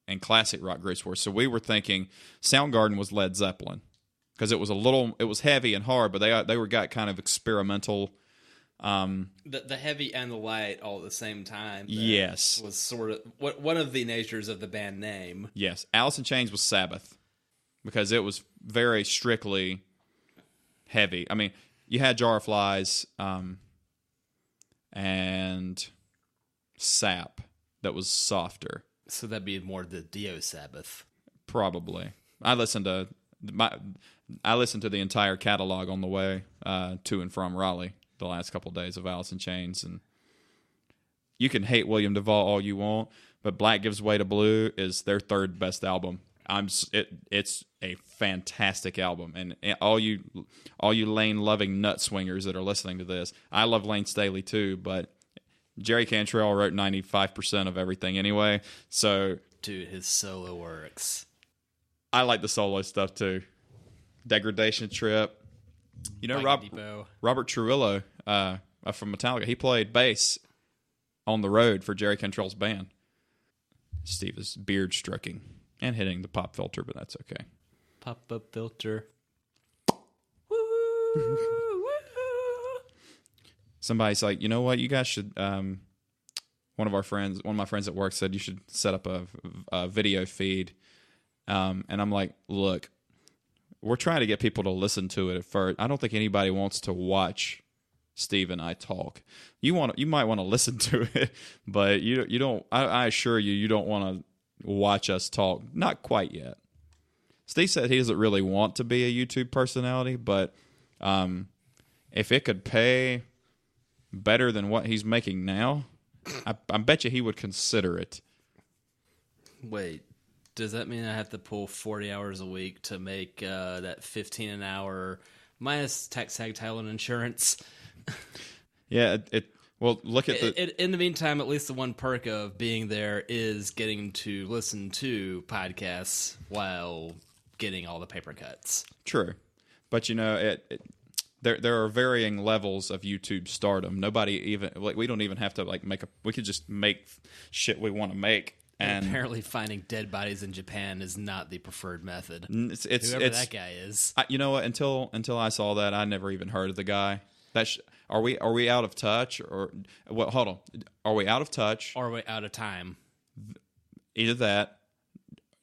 and classic rock groups were. So we were thinking Soundgarden was Led Zeppelin, because it was heavy and hard, but they got kind of experimental. The heavy and the light all at the same time. Yes, was sort of one of the natures of the band name. Yes, Alice in Chains was Sabbath, because it was very strictly heavy. I mean, you had Jar of Flies and Sap that was softer. So that'd be more the Dio Sabbath. Probably. I listened to the entire catalog on the way to and from Raleigh the last couple of days of Alice in Chains, and you can hate William Duvall all you want, but Black Gives Way to Blue is their third best album. It's a fantastic album, and all you Lane loving nut swingers that are listening to this, I love Lane Staley too, but Jerry Cantrell wrote 95% of everything anyway. So, dude, his solo works. I like the solo stuff too. Degradation Trip. You know, Robert Trujillo from Metallica, he played bass on the road for Jerry Cantrell's band. Steve is beard stroking and hitting the pop filter, but that's okay. Pop up filter. Somebody's like, you know what, you guys should. One of my friends at work said you should set up a video feed, and I'm like, look, we're trying to get people to listen to it at first. I don't think anybody wants to watch Steve and I talk. You might want to listen to it, but you don't. I assure you don't want to watch us talk. Not quite yet. Steve said he doesn't really want to be a YouTube personality, but if it could pay better than what he's making now, I bet you he would consider it. Wait, does that mean I have to pull 40 hours a week to make that 15 an hour minus tax, tag, title, and insurance? Yeah, well, look at in the meantime, at least the one perk of being there is getting to listen to podcasts while getting all the paper cuts. True, but you know, there are varying levels of YouTube stardom. Nobody even we don't even have to we could just make shit we want to make. And apparently, finding dead bodies in Japan is not the preferred method. Whoever that guy is, you know what? Until I saw that, I never even heard of the guy. Are we out of touch, or well? Hold on. Are we out of touch? Or are we out of time? Either that.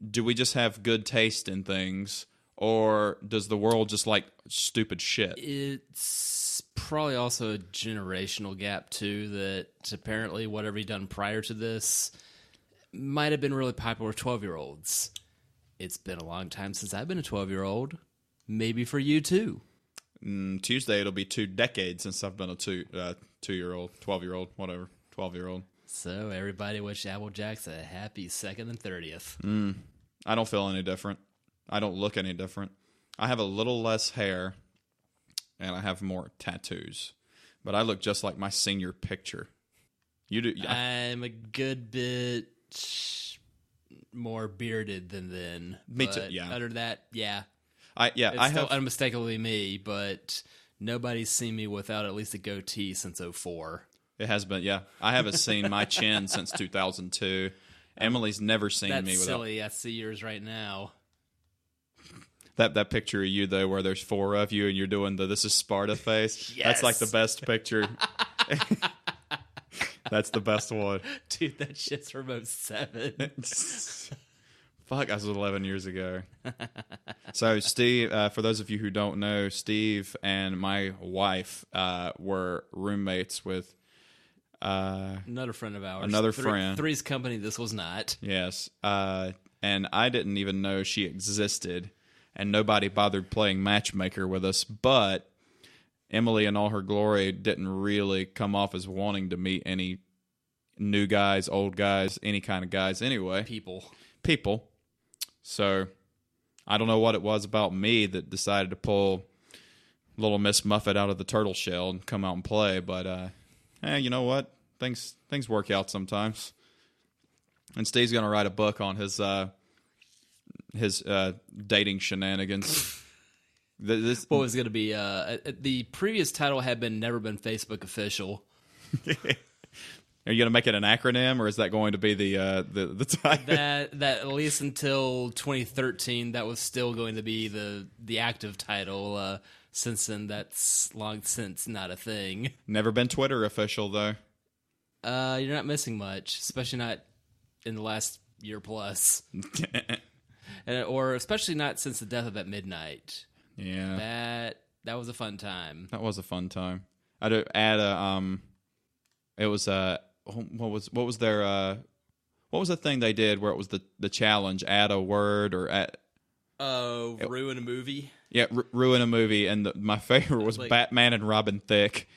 Do we just have good taste in things, or does the world just like stupid shit? It's probably also a generational gap too. That apparently whatever he done prior to this might have been really popular with 12-year-olds. It's been a long time since I've been a 12-year-old. Maybe for you too. Tuesday it'll be 2 decades since I've been a 2-year-old, 12-year-old, whatever, 12-year-old. So everybody wish Applejacks a happy 2nd and 30th. I don't feel any different. I don't look any different. I have a little less hair, and I have more tattoos. But I look just like my senior picture. You do. I'm a good bit more bearded than then. Me too. Yeah. Other than that, yeah. I It's still have unmistakably me, but nobody's seen me without at least a goatee since '04. It has been. Yeah. I haven't seen my chin since 2002. Emily's never seen That's me without. silly. I see yours right now. That picture of you though, where there's 4 of you and you're doing the "This is Sparta" face. Yes. That's like the best picture. That's the best one. Dude, that shit's from '07. Fuck, that was 11 years ago. So, Steve, for those of you who don't know, Steve and my wife were roommates with Another friend of ours. Another friend. Three's Company, this was not. yes, and I didn't even know she existed, and nobody bothered playing matchmaker with us, but Emily in all her glory didn't really come off as wanting to meet any new guys, old guys, any kind of guys anyway. People. So I don't know what it was about me that decided to pull little Miss Muffet out of the turtle shell and come out and play, but you know what? Things work out sometimes. And Steve's going to write a book on his dating shenanigans. What was going to be the previous title had been Never Been Facebook Official. Are you going to make it an acronym, or is that going to be the title? That at least until 2013, that was still going to be the active title. Since then, that's long since not a thing. Never been Twitter official though. You're not missing much, especially not in the last year plus, or especially not since the death of At Midnight. Yeah, that was a fun time. That was a fun time. I'd add a it was what was their what was the thing they did where it was the challenge, add a word or add ruin a movie. Yeah, ruin a movie, and my favorite was like, Batman and Robin Thicke.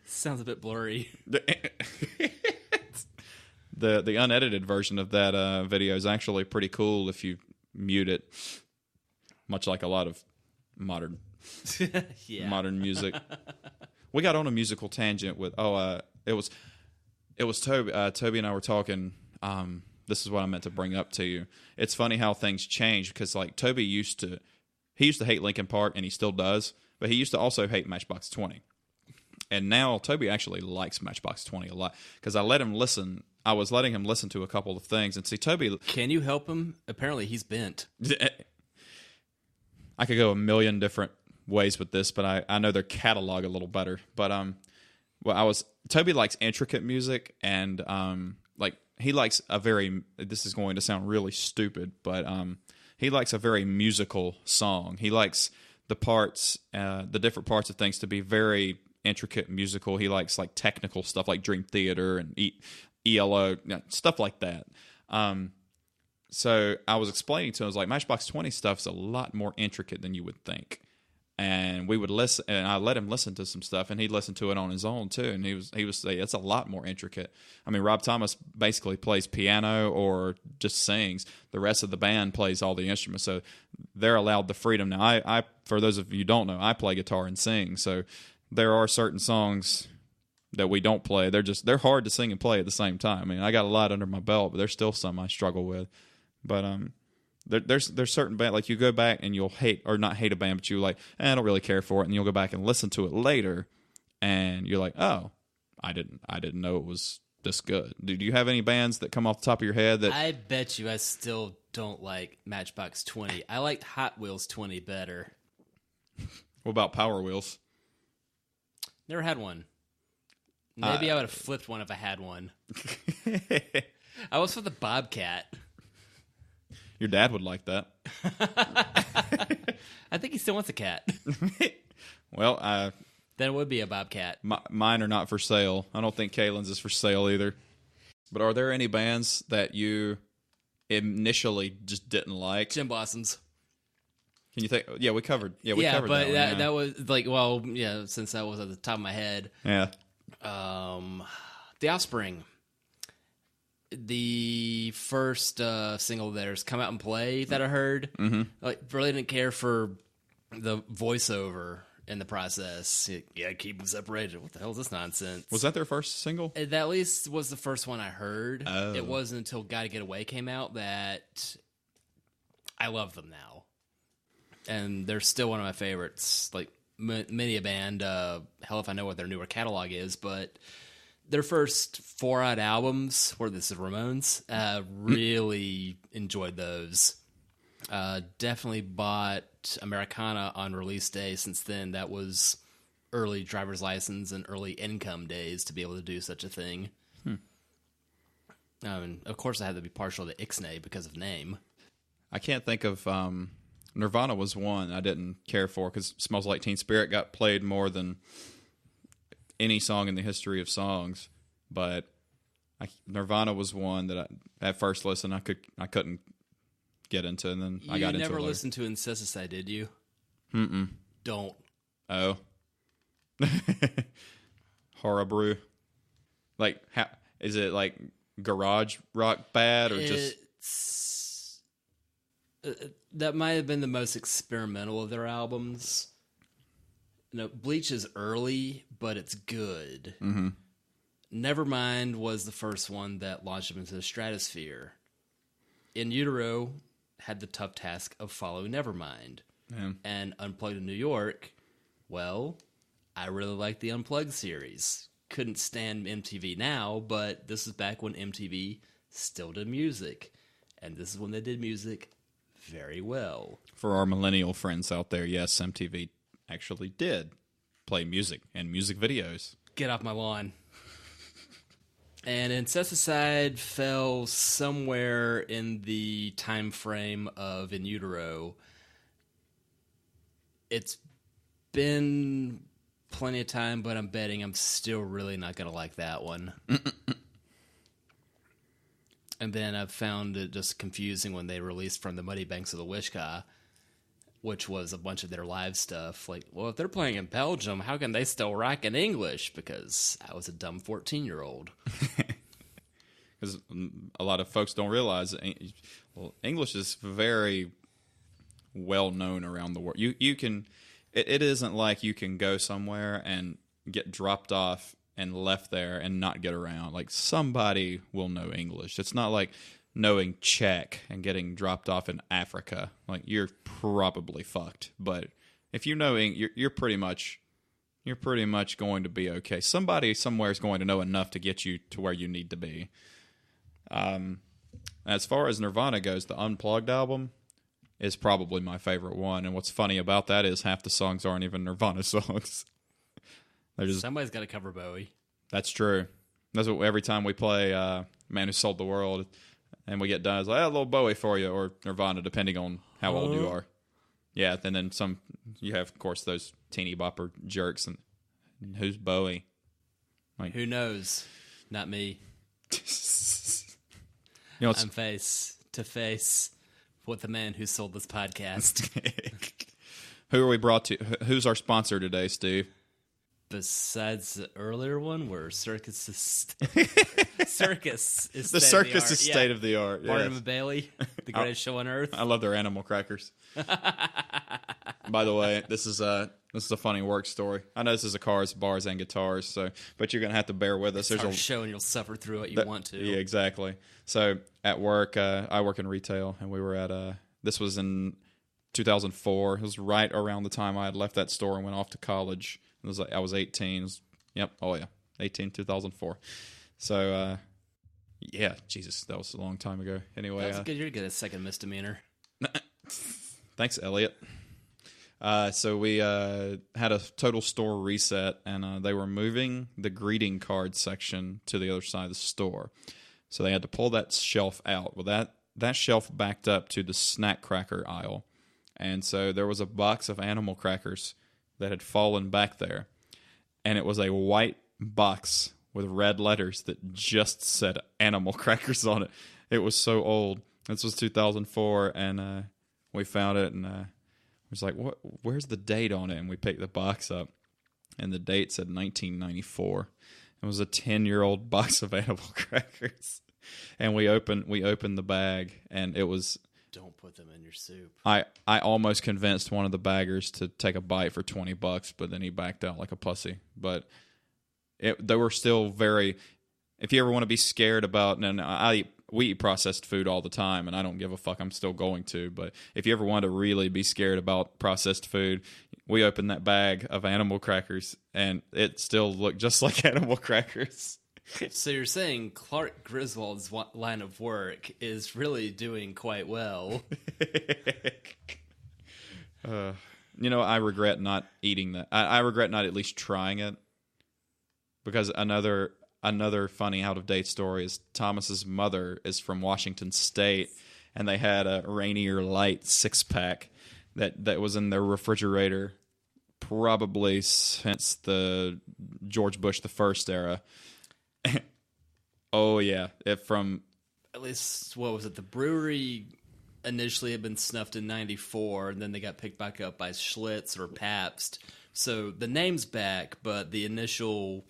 Sounds a bit blurry. The unedited version of that video is actually pretty cool if you mute it, much like a lot of modern modern music. We got on a musical tangent with it was Toby. Toby and I were talking. This is what I meant to bring up to you. It's funny how things change because like Toby used to hate Linkin Park, and he still does, but he used to also hate Matchbox 20. And now Toby actually likes Matchbox 20 a lot because I let him listen. I was letting him listen to a couple of things and see Toby. Can you help him? Apparently he's bent. I could go a million different ways with this, but I know their catalog a little better. But Toby likes intricate music, and like he likes this is going to sound really stupid, but he likes a very musical song. He likes the parts, the different parts of things to be very intricate musical. He likes like technical stuff like Dream Theater and ELO, stuff like that. So I was explaining to him, I was like, Matchbox 20 stuff's a lot more intricate than you would think. And we would listen, and I let him listen to some stuff, and he'd listen to it on his own too. And he was say it's a lot more intricate. I mean, Rob Thomas basically plays piano or just sings. The rest of the band plays all the instruments, so they're allowed the freedom. Now, I for those of you who don't know, I play guitar and sing, so there are certain songs that we don't play. They're hard to sing and play at the same time. I mean, I got a lot under my belt, but there's still some I struggle with. But there's certain band, like you go back and you'll hate, or not hate a band, but you like, I don't really care for it, and you'll go back and listen to it later, and you're like, oh, I didn't know it was this good. Do you have any bands that come off the top of your head that? I bet you I still don't like Matchbox 20. I liked Hot Wheels 20 better. What about Power Wheels? Never had one. Maybe I would have flipped one if I had one. I was for the Bobcat. Your dad would like that. I think he still wants a cat. Well, then it would be a Bobcat. Mine are not for sale. I don't think Kaylin's is for sale either. But are there any bands that you initially just didn't like? Gin Blossoms. Can you think? Yeah, we covered. Yeah, we yeah, covered but that. That was like, well, yeah, since that was at the top of my head. Yeah. The Offspring. the first single of theirs, Come Out and Play, that I heard. Like, really didn't care for the voiceover in the process. Yeah, keep them separated. What the hell is this nonsense? Was that their first single? That at least was the first one I heard. Oh. It wasn't until Gotta Get Away came out that I love them now. And they're still one of my favorites. Like, many a band, hell if I know what their newer catalog is, but their first 4 odd albums, where this is Ramones, really enjoyed those. Definitely bought Americana on release day. Since then, that was early driver's license and early income days to be able to do such a thing. And of course, I had to be partial to Ixnay because of name. I can't think of... Nirvana was one I didn't care for because Smells Like Teen Spirit got played more than any song in the history of songs. But Nirvana was one that at first listen I couldn't get into, and then I got into it. You never later. listened to Incesticide, did you? Don't. Oh. Horribrew. Like, is it like garage rock bad or just... That might have been the most experimental of their albums. Bleach is early, but it's good. Nevermind was the first one that launched them into the stratosphere. In Utero had the tough task of following Nevermind. And Unplugged in New York, well, I really like the Unplugged series. Couldn't stand MTV now, but this is back when MTV still did music. And this is when they did music very well. For our millennial friends out there, yes, MTV actually did play music and music videos. Get off my lawn. And Incesticide fell somewhere in the time frame of In Utero. It's been plenty of time, but I'm betting I'm still really not going to like that one. And then I found it just confusing when they released From the Muddy Banks of the Wishkah, which was a bunch of their live stuff. Like, well, if they're playing in Belgium, how can they still rock in English? Because I was a dumb 14-year-old. Because a lot of folks don't realize that English is very well known around the world. You can, it isn't like you can go somewhere and get dropped off and left there and not get around. Like, somebody will know English. It's not like knowing Czech and getting dropped off in Africa. Like, you're probably fucked. But if you know you're pretty much going to be okay. Somebody somewhere is going to know enough to get you to where you need to be. As far as Nirvana goes, the Unplugged album is probably my favorite one. And what's funny about that is half the songs aren't even Nirvana songs. Somebody's got to cover Bowie. That's true. That's what every time we play Man Who Sold the World and we get done, it's like, a little Bowie for you, or Nirvana, depending on how old you are. Yeah, and then you have, of course, those teeny bopper jerks. And who's Bowie? Like, who knows? Not me. I'm face to face with the man who sold this podcast. Who are we brought to? Who's our sponsor today, Steve? Besides the earlier one, where Circus is the circus is state of the art. Barnum and Bailey, the greatest show on earth. I love their animal crackers. By the way, this is a funny work story. I know this is a cars, bars, and guitars, but you're gonna have to bear with us. There's a show, and you'll suffer through it. You want to? Yeah, exactly. So at work, I work in retail, and we were at this was in 2004. It was right around the time I had left that store and went off to college. It was like I was 18. 18, 2004. So, yeah, Jesus, that was a long time ago. Anyway, that's good. You're good at second misdemeanor. Thanks, Elliot. So we had a total store reset, and they were moving the greeting card section to the other side of the store. So they had to pull that shelf out. Well, that shelf backed up to the snack cracker aisle. And so there was a box of animal crackers that had fallen back there. And it was a white box with red letters that just said animal crackers on it. It was so old. This was 2004, and we found it, and it was like, "What? Where's the date on it?" And we picked the box up, and the date said 1994. It was a 10-year-old box of animal crackers. And we opened the bag, and it was. Don't put them in your soup. I almost convinced one of the baggers to take a bite for $20, but then he backed out like a pussy. But they were still very. If you ever want to be scared about, and we eat processed food all the time, and I don't give a fuck. I'm still going to. But if you ever want to really be scared about processed food, we opened that bag of animal crackers, and it still looked just like animal crackers. So you're saying Clark Griswold's line of work is really doing quite well. I regret not eating that. I regret not at least trying it, because another funny out-of-date story is Thomas's mother is from Washington State, and they had a Rainier Light 6-pack that was in their refrigerator probably since the George Bush the First era. Oh yeah, at least what was it? The brewery initially had been snuffed in '94, and then they got picked back up by Schlitz or Pabst. So the name's back, but the initial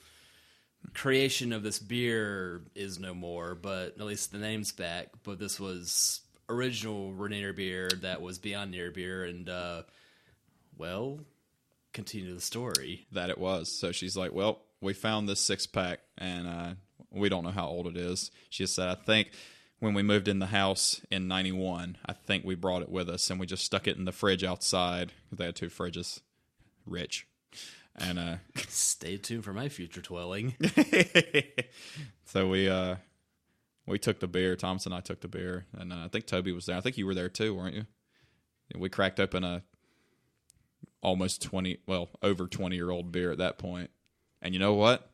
creation of this beer is no more. But at least the name's back. But this was original Rainier beer that was beyond near beer, and continue the story. That it was. So she's like, well, we found this 6-pack, and we don't know how old it is. She said, I think when we moved in the house in 91, I think we brought it with us, and we just stuck it in the fridge outside. They had 2 fridges. Rich. And stay tuned for my future dwelling. So we took the beer. Thomas and I took the beer, and I think Toby was there. I think you were there too, weren't you? We cracked open a over 20-year-old beer at that point. And you know what?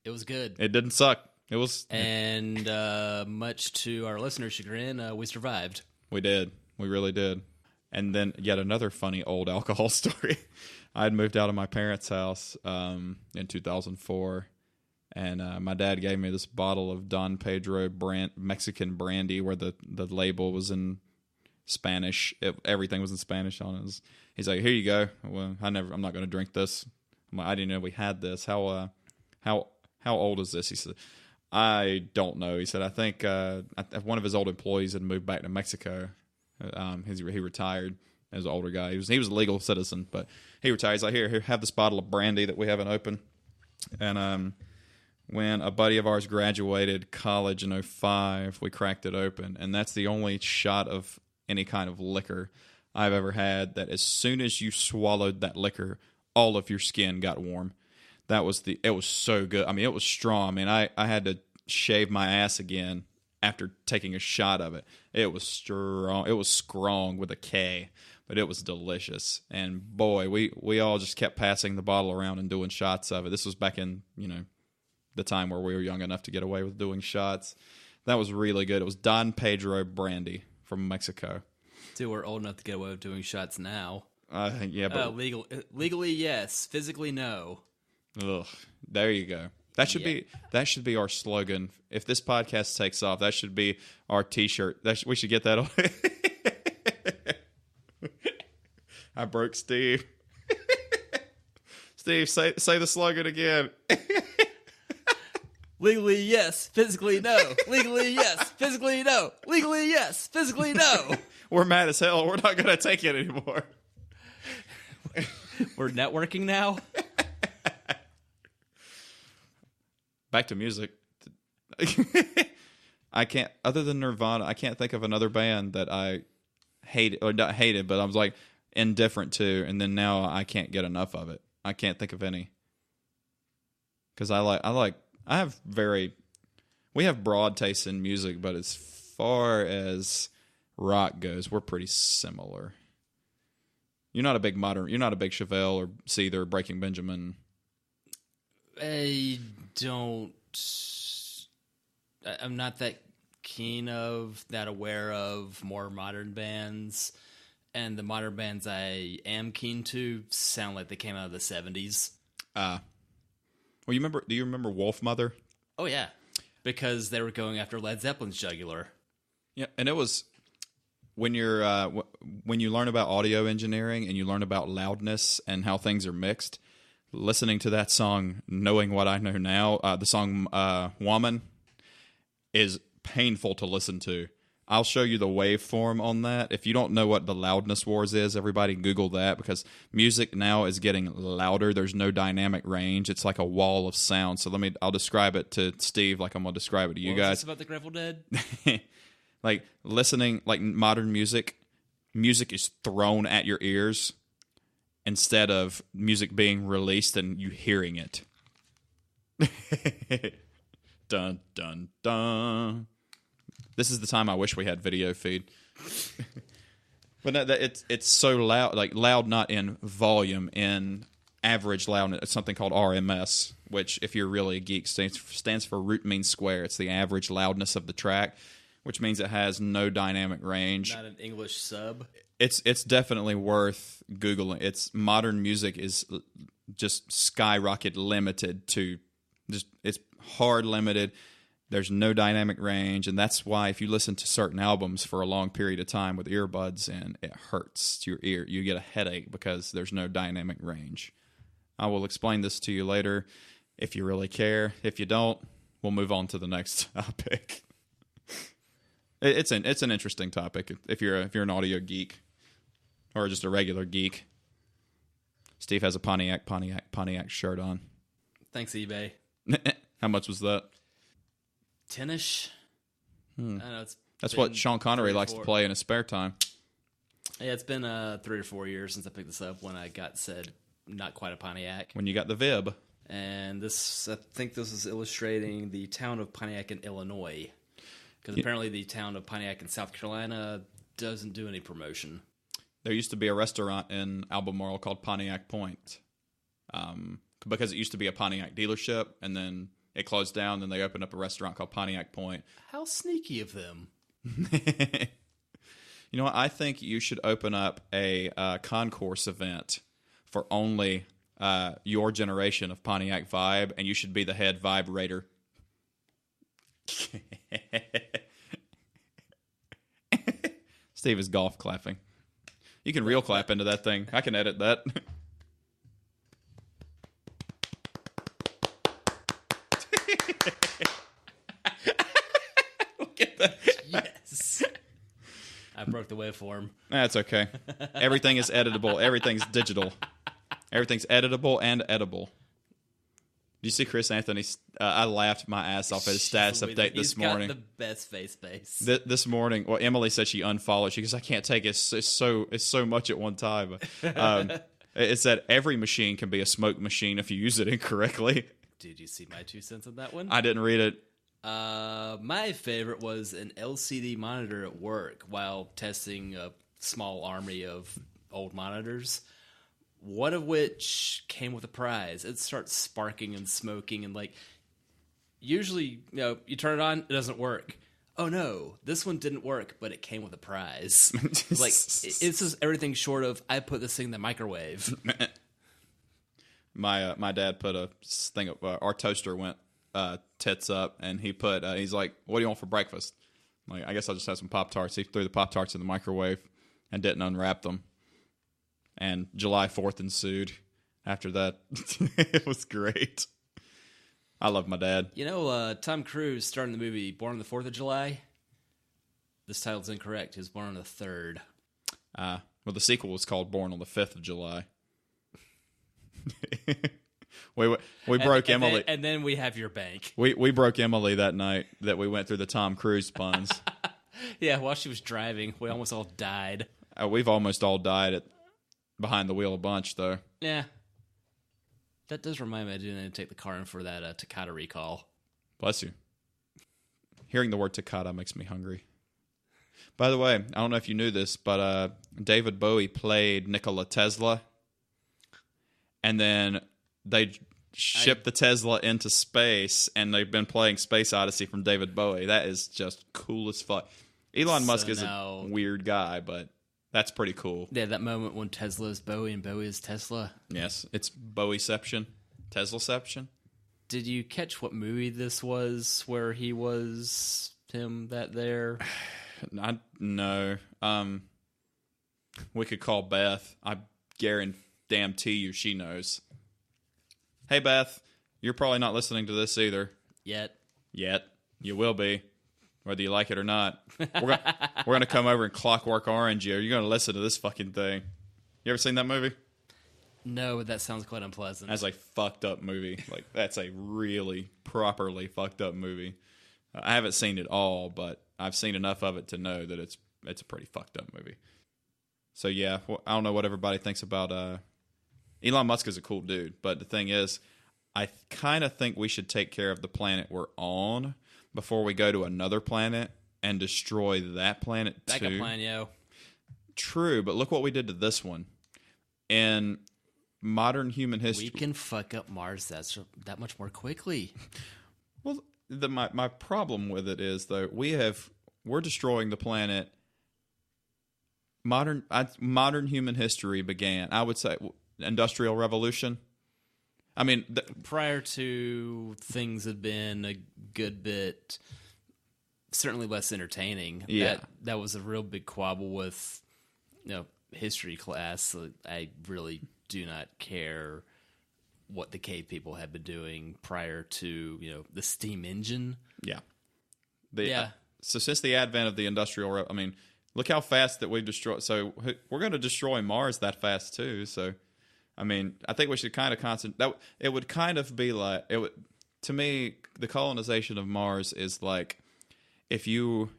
It was good. It didn't suck. It was, and much to our listeners' chagrin, we survived. We did. We really did. And then yet another funny old alcohol story. I had moved out of my parents' house in 2004, and my dad gave me this bottle of Don Pedro Mexican brandy, where the label was in Spanish. Everything was in Spanish on it. He's like, "Here you go." Well, I'm not going to drink this. I'm like, I didn't know we had this. How old is this? He said, I don't know. He said, I think one of his old employees had moved back to Mexico. He retired as an older guy. He was a legal citizen, but he retired. He's like, here, have this bottle of brandy that we haven't opened. And when a buddy of ours graduated college in 2005, we cracked it open, and that's the only shot of any kind of liquor I've ever had that as soon as you swallowed that liquor, all of your skin got warm. It was so good. I mean, it was strong. I mean, I had to shave my ass again after taking a shot of it. It was strong. It was strong with a K, but it was delicious. And boy, we all just kept passing the bottle around and doing shots of it. This was back in, the time where we were young enough to get away with doing shots. That was really good. It was Don Pedro brandy from Mexico. Dude, we're old enough to get away with doing shots now. Yeah, but legally, yes. Physically, no. Ugh, there you go. That should be our slogan. If this podcast takes off, that should be our T-shirt. We should get that on. I broke Steve. Steve, say the slogan again. Legally, yes. Physically, no. Legally, yes. Physically, no. Legally, yes. Physically, no. We're mad as hell. We're not going to take it anymore. We're networking now. Back to music. I can't, other than Nirvana, I can't think of another band that I hated, or not hated, but I was like indifferent to, and then now I can't get enough of it. I can't think of any. Because we have broad tastes in music, but as far as rock goes, we're pretty similar. You're not a big Chevelle or Seether or Breaking Benjamin. I'm not that aware of more modern bands, and the modern bands I am keen to sound like they came out of the 70s. Do you remember Wolfmother? Oh yeah, because they were going after Led Zeppelin's jugular. Yeah, and it was when you learn about audio engineering and you learn about loudness and how things are mixed. Listening to that song, knowing what I know now, the song "Woman" is painful to listen to. I'll show you the waveform on that. If you don't know what the loudness wars is, everybody Google that, because music now is getting louder. There's no dynamic range. It's like a wall of sound. So I'll describe it to Steve like I'm going to describe it to you guys. Is this about the Grateful Dead? Like listening, like modern music is thrown at your ears instead of music being released and you hearing it. Dun, dun, dun. This is the time I wish we had video feed. But no, it's so loud, like loud not in volume, in average loudness. It's something called RMS, which if you're really a geek stands for root mean square. It's the average loudness of the track, which means it has no dynamic range. Not an English sub. It's definitely worth Googling. It's modern music is just skyrocket limited to it's hard limited. There's no dynamic range, and that's why if you listen to certain albums for a long period of time with earbuds in, it hurts your ear. You get a headache because there's no dynamic range. I will explain this to you later if you really care. If you don't, we'll move on to the next topic. It's an interesting topic if you're an audio geek or just a regular geek. Steve has a Pontiac shirt on. Thanks, eBay. How much was that? 10-ish. I don't know, That's what Sean Connery likes to play in his spare time. Yeah, it's been 3 or 4 years since I picked this up when I got said not quite a Pontiac. When you got the Vib. And I think this is illustrating the town of Pontiac in Illinois. Because apparently the town of Pontiac in South Carolina doesn't do any promotion. There used to be a restaurant in Albemarle called Pontiac Point. Because it used to be a Pontiac dealership, and then it closed down, then they opened up a restaurant called Pontiac Point. How sneaky of them. You know what? I think you should open up a concourse event for only your generation of Pontiac Vibe, and you should be the head Vibe Raider. Steve is golf clapping. You can real clap into that thing. I can edit that. Look at that. Yes. I broke the waveform. That's okay. Everything is editable. Everything's digital. Everything's editable and edible. Did you see Chris Anthony's? I laughed my ass off at his status update this morning. He's got the best face. This morning, well, Emily said she unfollowed. She goes, I can't take it. It's so much at one time. It said every machine can be a smoke machine if you use it incorrectly. Did you see my 2 cents on that one? I didn't read it. My favorite was an LCD monitor at work while testing a small army of old monitors. One of which came with a prize. It starts sparking and smoking, and usually, you turn it on, it doesn't work. Oh no, this one didn't work, but it came with a prize. It's just everything short of I put this thing in the microwave. My dad put a thing up. Our toaster went tits up, and he's like, "What do you want for breakfast?" I'm like, I guess I'll just have some Pop-Tarts. He threw the Pop-Tarts in the microwave and didn't unwrap them. And July 4th ensued after that. It was great. I love my dad. Tom Cruise starring the movie Born on the 4th of July. This title's incorrect. He was born on the 3rd. Well, the sequel was called Born on the 5th of July. we broke Emily. And then we have your bank. We broke Emily that night that we went through the Tom Cruise puns. Yeah, while she was driving, we almost all died. We've almost all died behind the wheel a bunch, though. Yeah. That does remind me I do need to take the car in for that Takata recall. Bless you. Hearing the word Takata makes me hungry. By the way, I don't know if you knew this, but David Bowie played Nikola Tesla. And then they shipped the Tesla into space, and they've been playing Space Odyssey from David Bowie. That is just cool as fuck. Elon Musk is a weird guy, but that's pretty cool. Yeah, that moment when Tesla is Bowie and Bowie is Tesla. Yes, it's Bowieception, Teslaception. Did you catch what movie this was where he was him that there? No. We could call Beth. I guarantee you she knows. Hey, Beth, you're probably not listening to this either. Yet. You will be. whether you like it or not. We're gonna come over and Clockwork Orange you. You're gonna listen to this fucking thing. You ever seen that movie? No, but that sounds quite unpleasant. That's a fucked up movie. Like, that's a really properly fucked up movie. I haven't seen it all, but I've seen enough of it to know that it's a pretty fucked up movie. So yeah, well, I don't know what everybody thinks about. Elon Musk is a cool dude, but the thing is, I kind of think we should take care of the planet we're on before we go to another planet and destroy that planet too. Backup plan, yo. True, but look what we did to this one. In modern human history, We can fuck up Mars that much more quickly. well, my problem with it is though we're destroying the planet. Modern human history began, I would say, Industrial Revolution. I mean, Prior to, things had been a good bit, certainly less entertaining. Yeah. That was a real big quabble with, history class. I really do not care what the cave people had been doing prior to, the steam engine. yeah, so since the advent of the Industrial, I mean, look how fast that we've destroyed. So we're going to destroy Mars that fast too. So, I mean, I think we should kind of concentrate. It would kind of be like it would. To me, the colonization of Mars is like if you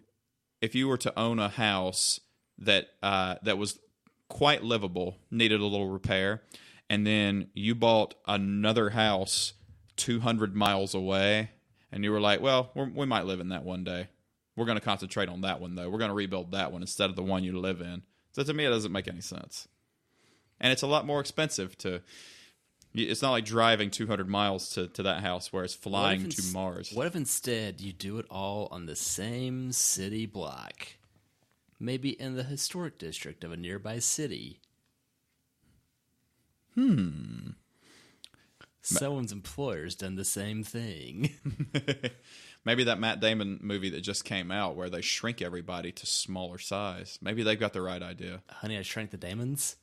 were to own a house that was quite livable, needed a little repair, and then you bought another house 200 miles away, and you were like, well, we might live in that one day. We're going to concentrate on that one, though. We're going to rebuild that one instead of the one you live in. So to me, it doesn't make any sense. And it's a lot more expensive to... It's not like driving 200 miles to that house where it's flying to Mars. What if instead you do it all on the same city block? Maybe in the historic district of a nearby city. Someone's employer's done the same thing. Maybe that Matt Damon movie that just came out where they shrink everybody to smaller size. Maybe they've got the right idea. Honey, I Shrank the Damons?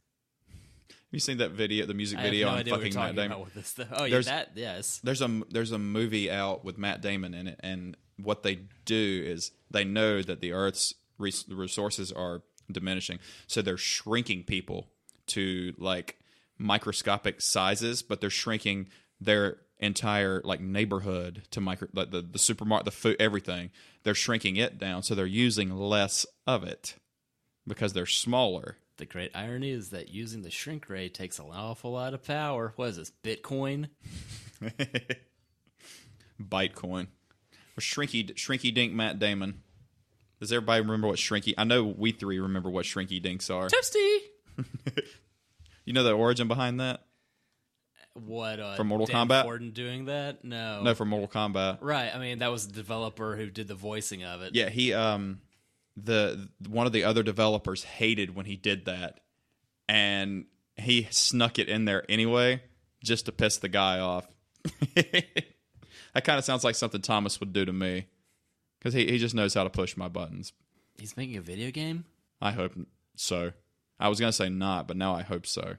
Have you seen that video, the music video I have no on idea what fucking you're Matt talking Damon? about with this, though. Oh, yeah, that, yes. There's a movie out with Matt Damon in it, and what they do is they know that the Earth's resources are diminishing, so they're shrinking people to like microscopic sizes, but they're shrinking their entire like neighborhood to like the supermarket, the food, everything. They're shrinking it down, so they're using less of it because they're smaller. The great irony is that using the shrink ray takes an awful lot of power. What is this, Bitcoin? Bytecoin. Or Shrinky Dink Matt Damon. Does everybody remember what Shrinky... I know we three remember what Shrinky Dinks are. Toasty! You know the origin behind that? What, from Mortal Dan Kombat? Forden doing that? No. No, from Mortal Kombat. Right, I mean, that was the developer who did the voicing of it. Yeah, he... one of the other developers hated when he did that, and he snuck it in there anyway just to piss the guy off. That kind of sounds like something Thomas would do to me, because he just knows how to push my buttons. He's making a video game? I hope so. I was going to say not, but now I hope so.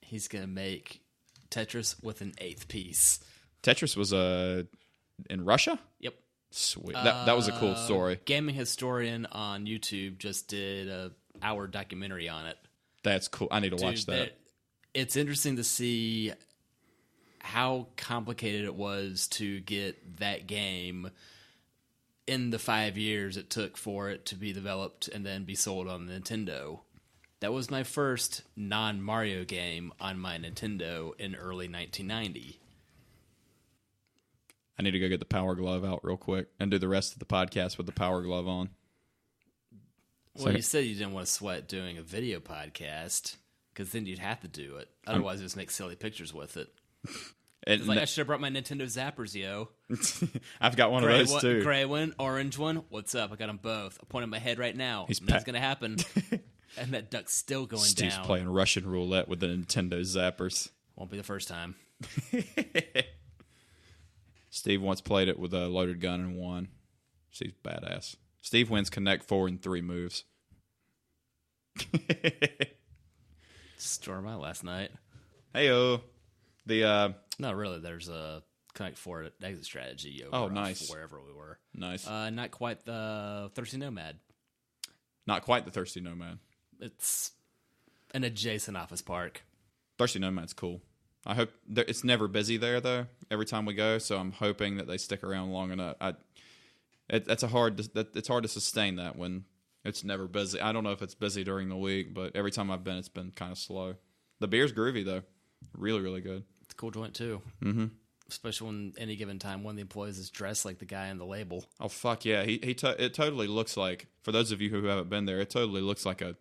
He's going to make Tetris with an eighth piece. Tetris was in Russia? Yep. Sweet. That was a cool story. Gaming Historian on YouTube just did a hour documentary on it. That's cool. I need to watch that. It's interesting to see how complicated it was to get that game in the 5 years it took for it to be developed and then be sold on the Nintendo. That was my first non-Mario game on my Nintendo in early 1990. I need to go get the Power Glove out real quick and do the rest of the podcast with the Power Glove on. Well, you said you didn't want to sweat doing a video podcast, because then you'd have to do it. Otherwise, just make silly pictures with it. It's like, I should have brought my Nintendo Zappers, yo. I've got one of those, too. Gray one, orange one. What's up? I got them both. I'm pointing my head right now. Nothing's going to happen. And that duck's still going Steve's down. playing Russian roulette with the Nintendo Zappers. Won't be the first time. Steve once played it with a loaded gun and won. Steve's badass. Steve wins Connect 4 in 3 moves. Storm out last night. Heyo. No, really. There's a Connect Four exit strategy over nice. wherever we were. Nice. Not quite the Thirsty Nomad. Not quite the Thirsty Nomad. It's an adjacent office park. Thirsty Nomad's cool. I hope it's never busy there though. Every time we go, so I'm hoping that they stick around long enough. It's hard to sustain that when it's never busy. I don't know if it's busy during the week, but every time I've been, it's been kind of slow. The beer's groovy though, really really good. It's a cool joint too. Mm-hmm. Especially when any given time one of the employees is dressed like the guy on the label. Oh fuck yeah! It totally looks like, for those of you who haven't been there, it totally looks like a.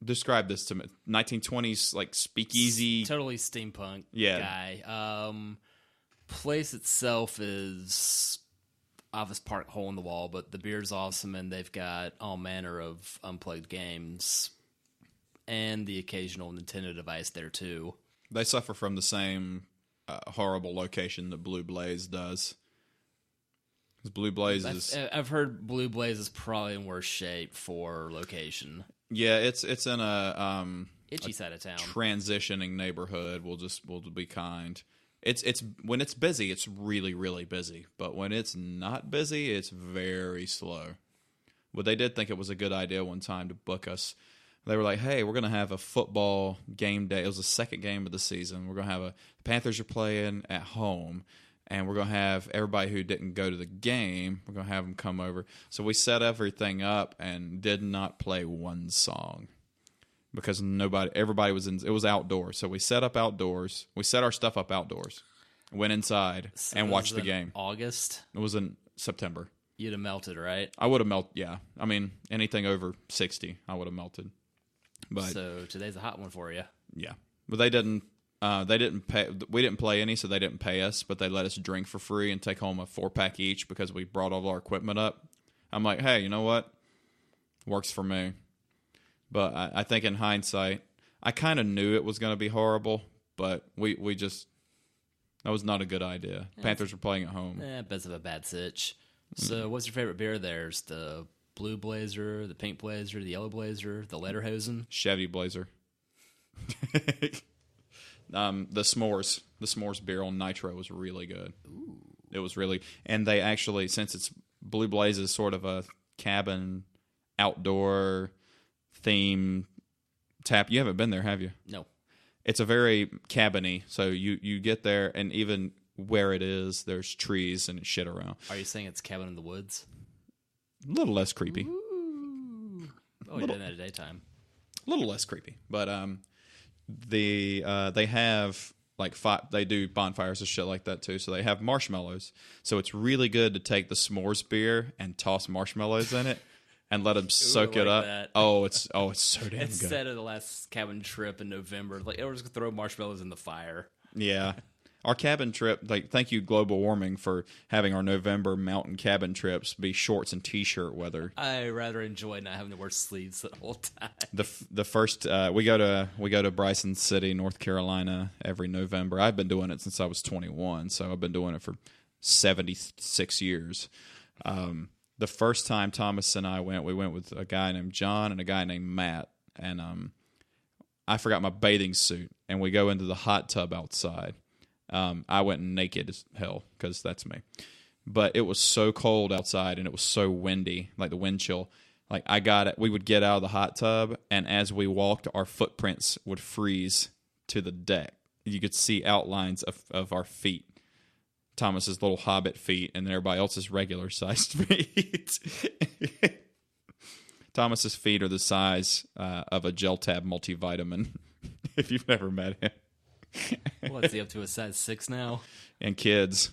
Describe this to me. 1920s like speakeasy. Totally steampunk guy. Place itself is office park hole in the wall, but the beer's awesome and they've got all manner of unplugged games and the occasional Nintendo device there too. They suffer from the same horrible location that Blue Blaze does. Blue Blaze is... I've heard Blue Blaze is probably in worse shape for location. Yeah, it's in a itchy side of town, transitioning neighborhood. We'll be kind. It's when it's busy, it's really really busy. But when it's not busy, it's very slow. But they did think it was a good idea one time to book us. They were like, "Hey, we're gonna have a football game day." It was the second game of the season. We're gonna have the Panthers are playing at home. And we're going to have everybody who didn't go to the game, we're going to have them come over. So we set everything up and did not play one song because everybody was in, it was outdoors. So we set up outdoors. We set our stuff up outdoors, went inside and watched the game. August? It was in September. You'd have melted, right? I would have melted, yeah. I mean, anything over 60, I would have melted. But so today's a hot one for you. Yeah. But they didn't pay. We didn't play any, so they didn't pay us. But they let us drink for free and take home a 4-pack each because we brought all our equipment up. I'm like, hey, you know what? Works for me. But I think in hindsight, I kind of knew it was going to be horrible. But we just that was not a good idea. Yeah, Panthers were playing at home. Bit of a bad sitch. So, what's your favorite beer? There's the Blue Blazer, the Pink Blazer, the Yellow Blazer, the Lederhosen, Chevy Blazer. The s'mores beer on Nitro was really good. Ooh. It was really, and they actually, since it's Blue Blaze is sort of a cabin outdoor theme tap. You haven't been there, have you? No. It's a very cabiny, so you get there, and even where it is, there's trees and shit around. Are you saying it's cabin in the woods? A little less creepy. Ooh. Oh, you're doing that at daytime. A little less creepy, but they have they do bonfires and shit like that too. So they have marshmallows. So it's really good to take the s'mores beer and toss marshmallows in it and let them soak it up. That. Oh, it's so damn good. Instead of the last cabin trip in November, we're just gonna throw marshmallows in the fire. Yeah. Our cabin trip, thank you, global warming, for having our November mountain cabin trips be shorts and t-shirt weather. I rather enjoy not having to wear sleeves the whole time. The first we go to Bryson City, North Carolina, every November. I've been doing it since I was 21, so I've been doing it for 76 years. The first time Thomas and I went, we went with a guy named John and a guy named Matt, and I forgot my bathing suit, and we go into the hot tub outside. I went naked as hell because that's me. But it was so cold outside and it was so windy, like the wind chill. Like we would get out of the hot tub, and as we walked, our footprints would freeze to the deck. You could see outlines of our feet. Thomas's little hobbit feet and everybody else's regular sized feet. Thomas's feet are the size of a gel tab multivitamin, if you've never met him. What's he up to, a size 6 now? And kids.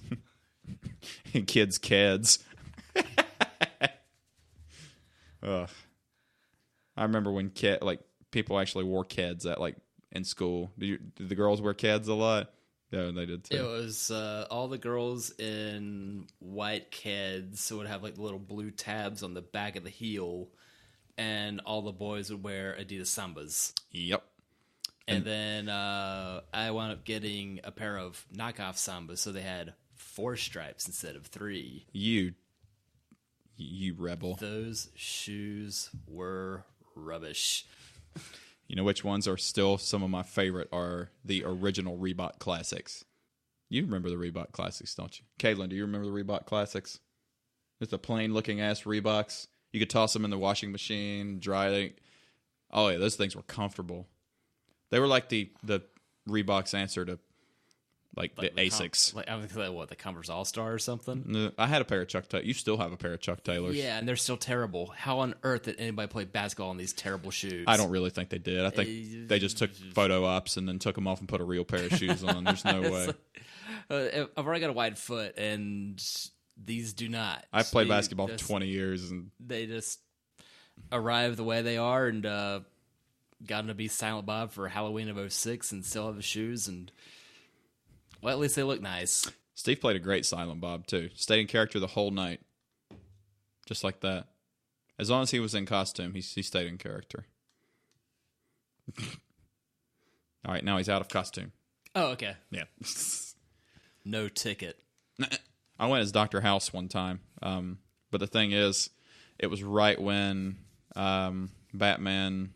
And kids' keds. Ugh. I remember when people actually wore keds in school. Did the girls wear keds a lot? Yeah, they did too. It was all the girls in white keds would have the little blue tabs on the back of the heel, and all the boys would wear Adidas Sambas. Yep. And then I wound up getting a pair of knockoff Sambas, so they had 4 stripes instead of 3. You rebel. Those shoes were rubbish. You know which ones are still some of my favorite are the original Reebok Classics. You remember the Reebok Classics, don't you? Caitlin, do you remember the Reebok Classics? It's the plain-looking ass Reeboks. You could toss them in the washing machine, dry them. Oh, yeah, those things were comfortable. They were like the Reebok's answer to like the Asics. I would say, what, the Converse All-Star or something? No, I had a pair of Chuck Taylors. You still have a pair of Chuck Taylors. Yeah, and they're still terrible. How on earth did anybody play basketball in these terrible shoes? I don't really think they did. I think they just took photo ops and then took them off and put a real pair of shoes on. There's no way. I've already got a wide foot, and these do not. I've played basketball for 20 years. And they just arrive the way they are, and got to be Silent Bob for Halloween of 06 and still have the shoes, and well, at least they look nice. Steve played a great Silent Bob, too. Stayed in character the whole night. Just like that. As long as he was in costume, he stayed in character. All right, now he's out of costume. Oh, okay. Yeah. No ticket. I went as Dr. House one time. But the thing is, it was right when Batman,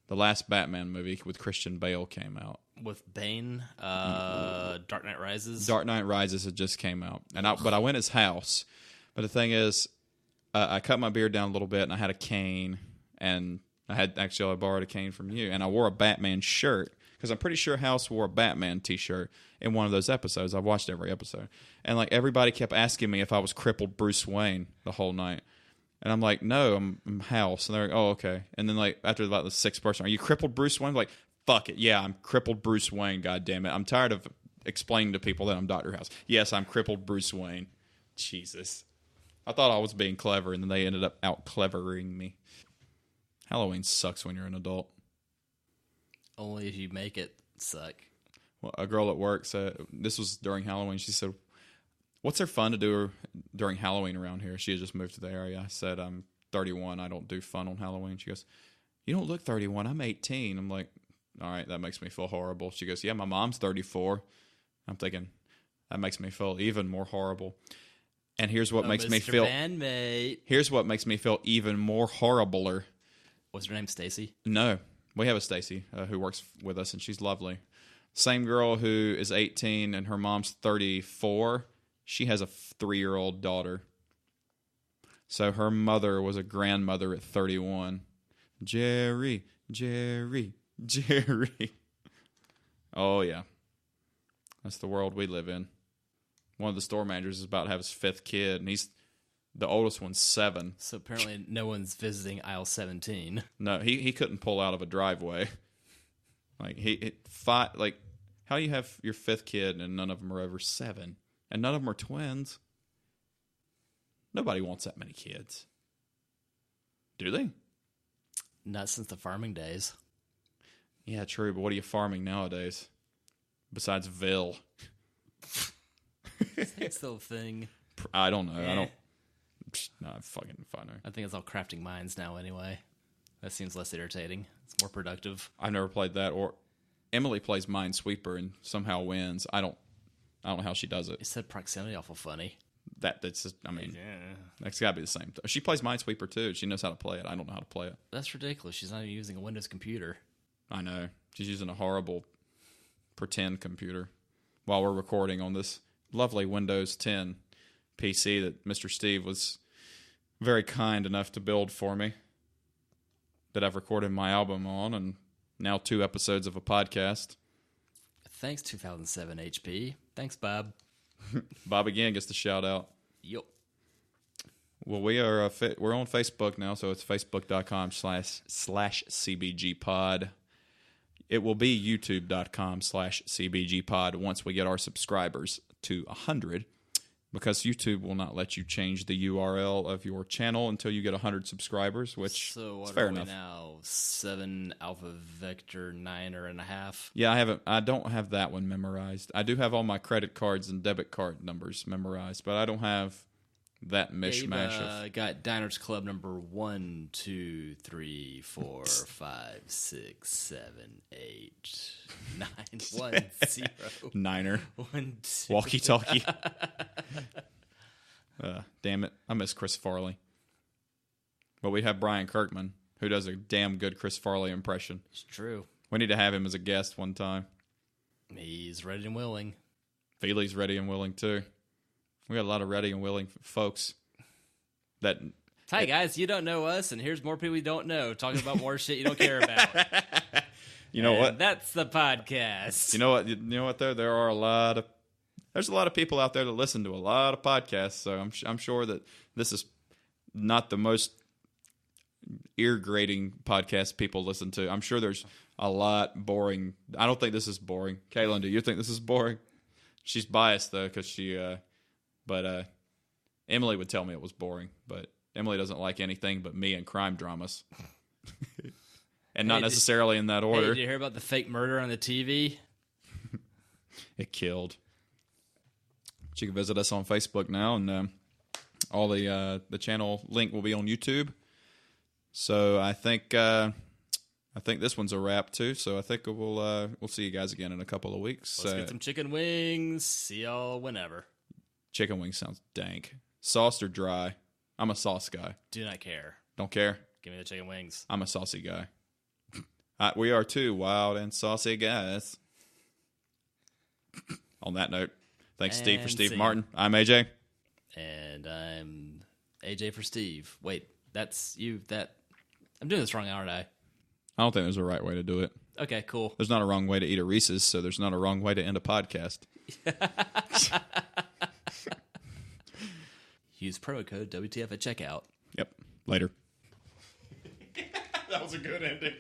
the last Batman movie with Christian Bale came out. With Bane, Dark Knight Rises. Dark Knight Rises had just came out, but I went as House. But the thing is, I cut my beard down a little bit, and I had a cane, and I borrowed a cane from you, and I wore a Batman shirt because I'm pretty sure House wore a Batman T-shirt in one of those episodes. I've watched every episode, and like everybody kept asking me if I was crippled Bruce Wayne the whole night. And I'm like, no, I'm House. And they're like, oh, okay. And then like after about the sixth person, are you crippled Bruce Wayne? I'm like, fuck it. Yeah, I'm crippled Bruce Wayne, God damn it. I'm tired of explaining to people that I'm Dr. House. Yes, I'm crippled Bruce Wayne. Jesus. I thought I was being clever, and then they ended up out-clevering me. Halloween sucks when you're an adult. Only if you make it suck. Well, a girl at work said, this was during Halloween, she said, what's there fun to do during Halloween around here? She had just moved to the area. I said, I'm 31. I don't do fun on Halloween. She goes, you don't look 31. I'm 18. I'm like, all right, that makes me feel horrible. She goes, yeah, my mom's 34. I'm thinking, that makes me feel even more horrible. And here's what makes me feel... Here's what makes me feel even more horribler. What's her name, Stacy? No. We have a Stacy who works with us, and she's lovely. Same girl who is 18, and her mom's 34. She has a 3-year-old daughter. So her mother was a grandmother at 31. Jerry. Oh, yeah. That's the world we live in. One of the store managers is about to have his 5th kid, and the oldest one's 7. So apparently no one's visiting aisle 17. No, he couldn't pull out of a driveway. Like, how do you have your 5th kid and none of them are over 7? And none of them are twins? Nobody wants that many kids. Do they? Not since the farming days. Yeah, true, but what are you farming nowadays? Besides Ville. Is that still a thing? I don't know. I don't... No, fucking funny. I think it's all crafting mines now anyway. That seems less irritating. It's more productive. I've never played that. Or Emily plays Minesweeper and somehow wins. I don't know how she does it. You said proximity awful funny. That's just, I mean, that's got to be the same. She plays Minesweeper too. She knows how to play it. I don't know how to play it. That's ridiculous. She's not even using a Windows computer. I know. She's using a horrible pretend computer while we're recording on this lovely Windows 10 PC that Mr. Steve was very kind enough to build for me, that I've recorded my album on, and now 2 episodes of a podcast. Thanks, 2007 HP. Thanks, Bob. Bob again gets the shout out. Yup. Well, we're on Facebook now, so it's facebook.com/CBGPod. It will be youtube.com/CBGPod once we get our subscribers to 100, because YouTube will not let you change the URL of your channel until you get 100 subscribers, which is fair enough. Now 7 Alpha Vector 9.5. Yeah, I don't have that one memorized. I do have all my credit cards and debit card numbers memorized, but I don't have that mishmash of... got Diners Club number 1, 2, 3, 4, 5, 6, 7, 8, 9, 1, 0. Niner. 1, 2. Walkie-talkie. Damn it. I miss Chris Farley. But we have Brian Kirkman, who does a damn good Chris Farley impression. It's true. We need to have him as a guest one time. He's ready and willing. Feely's ready and willing too. We got a lot of ready and willing folks. Hi guys, you don't know us, and here's more people you don't know talking about more shit you don't care about. You know what? That's the podcast. You know what? You know what? There's a lot of people out there that listen to a lot of podcasts. So I'm sure that this is not the most ear grating podcast people listen to. I'm sure there's a lot boring. I don't think this is boring. Kaylin, do you think this is boring? She's biased though, because but Emily would tell me it was boring. But Emily doesn't like anything but me and crime dramas. And not necessarily in that order. Hey, did you hear about the fake murder on the TV? It killed. But you can visit us on Facebook now, and all the channel link will be on YouTube. So I think this one's a wrap too. So I think we'll see you guys again in a couple of weeks. Let's get some chicken wings. See y'all whenever. Chicken wings sounds dank. Sauced or dry? I'm a sauce guy. Do not care. Don't care? Give me the chicken wings. I'm a saucy guy. We are two wild and saucy guys. On that note, thanks Steve for Steve Martin. I'm AJ. And I'm AJ for Steve. Wait, that's you. I'm doing this wrong, aren't I? I don't think there's a right way to do it. Okay, cool. There's not a wrong way to eat a Reese's, so there's not a wrong way to end a podcast. Use promo code WTF at checkout. Yep. Later. That was a good ending.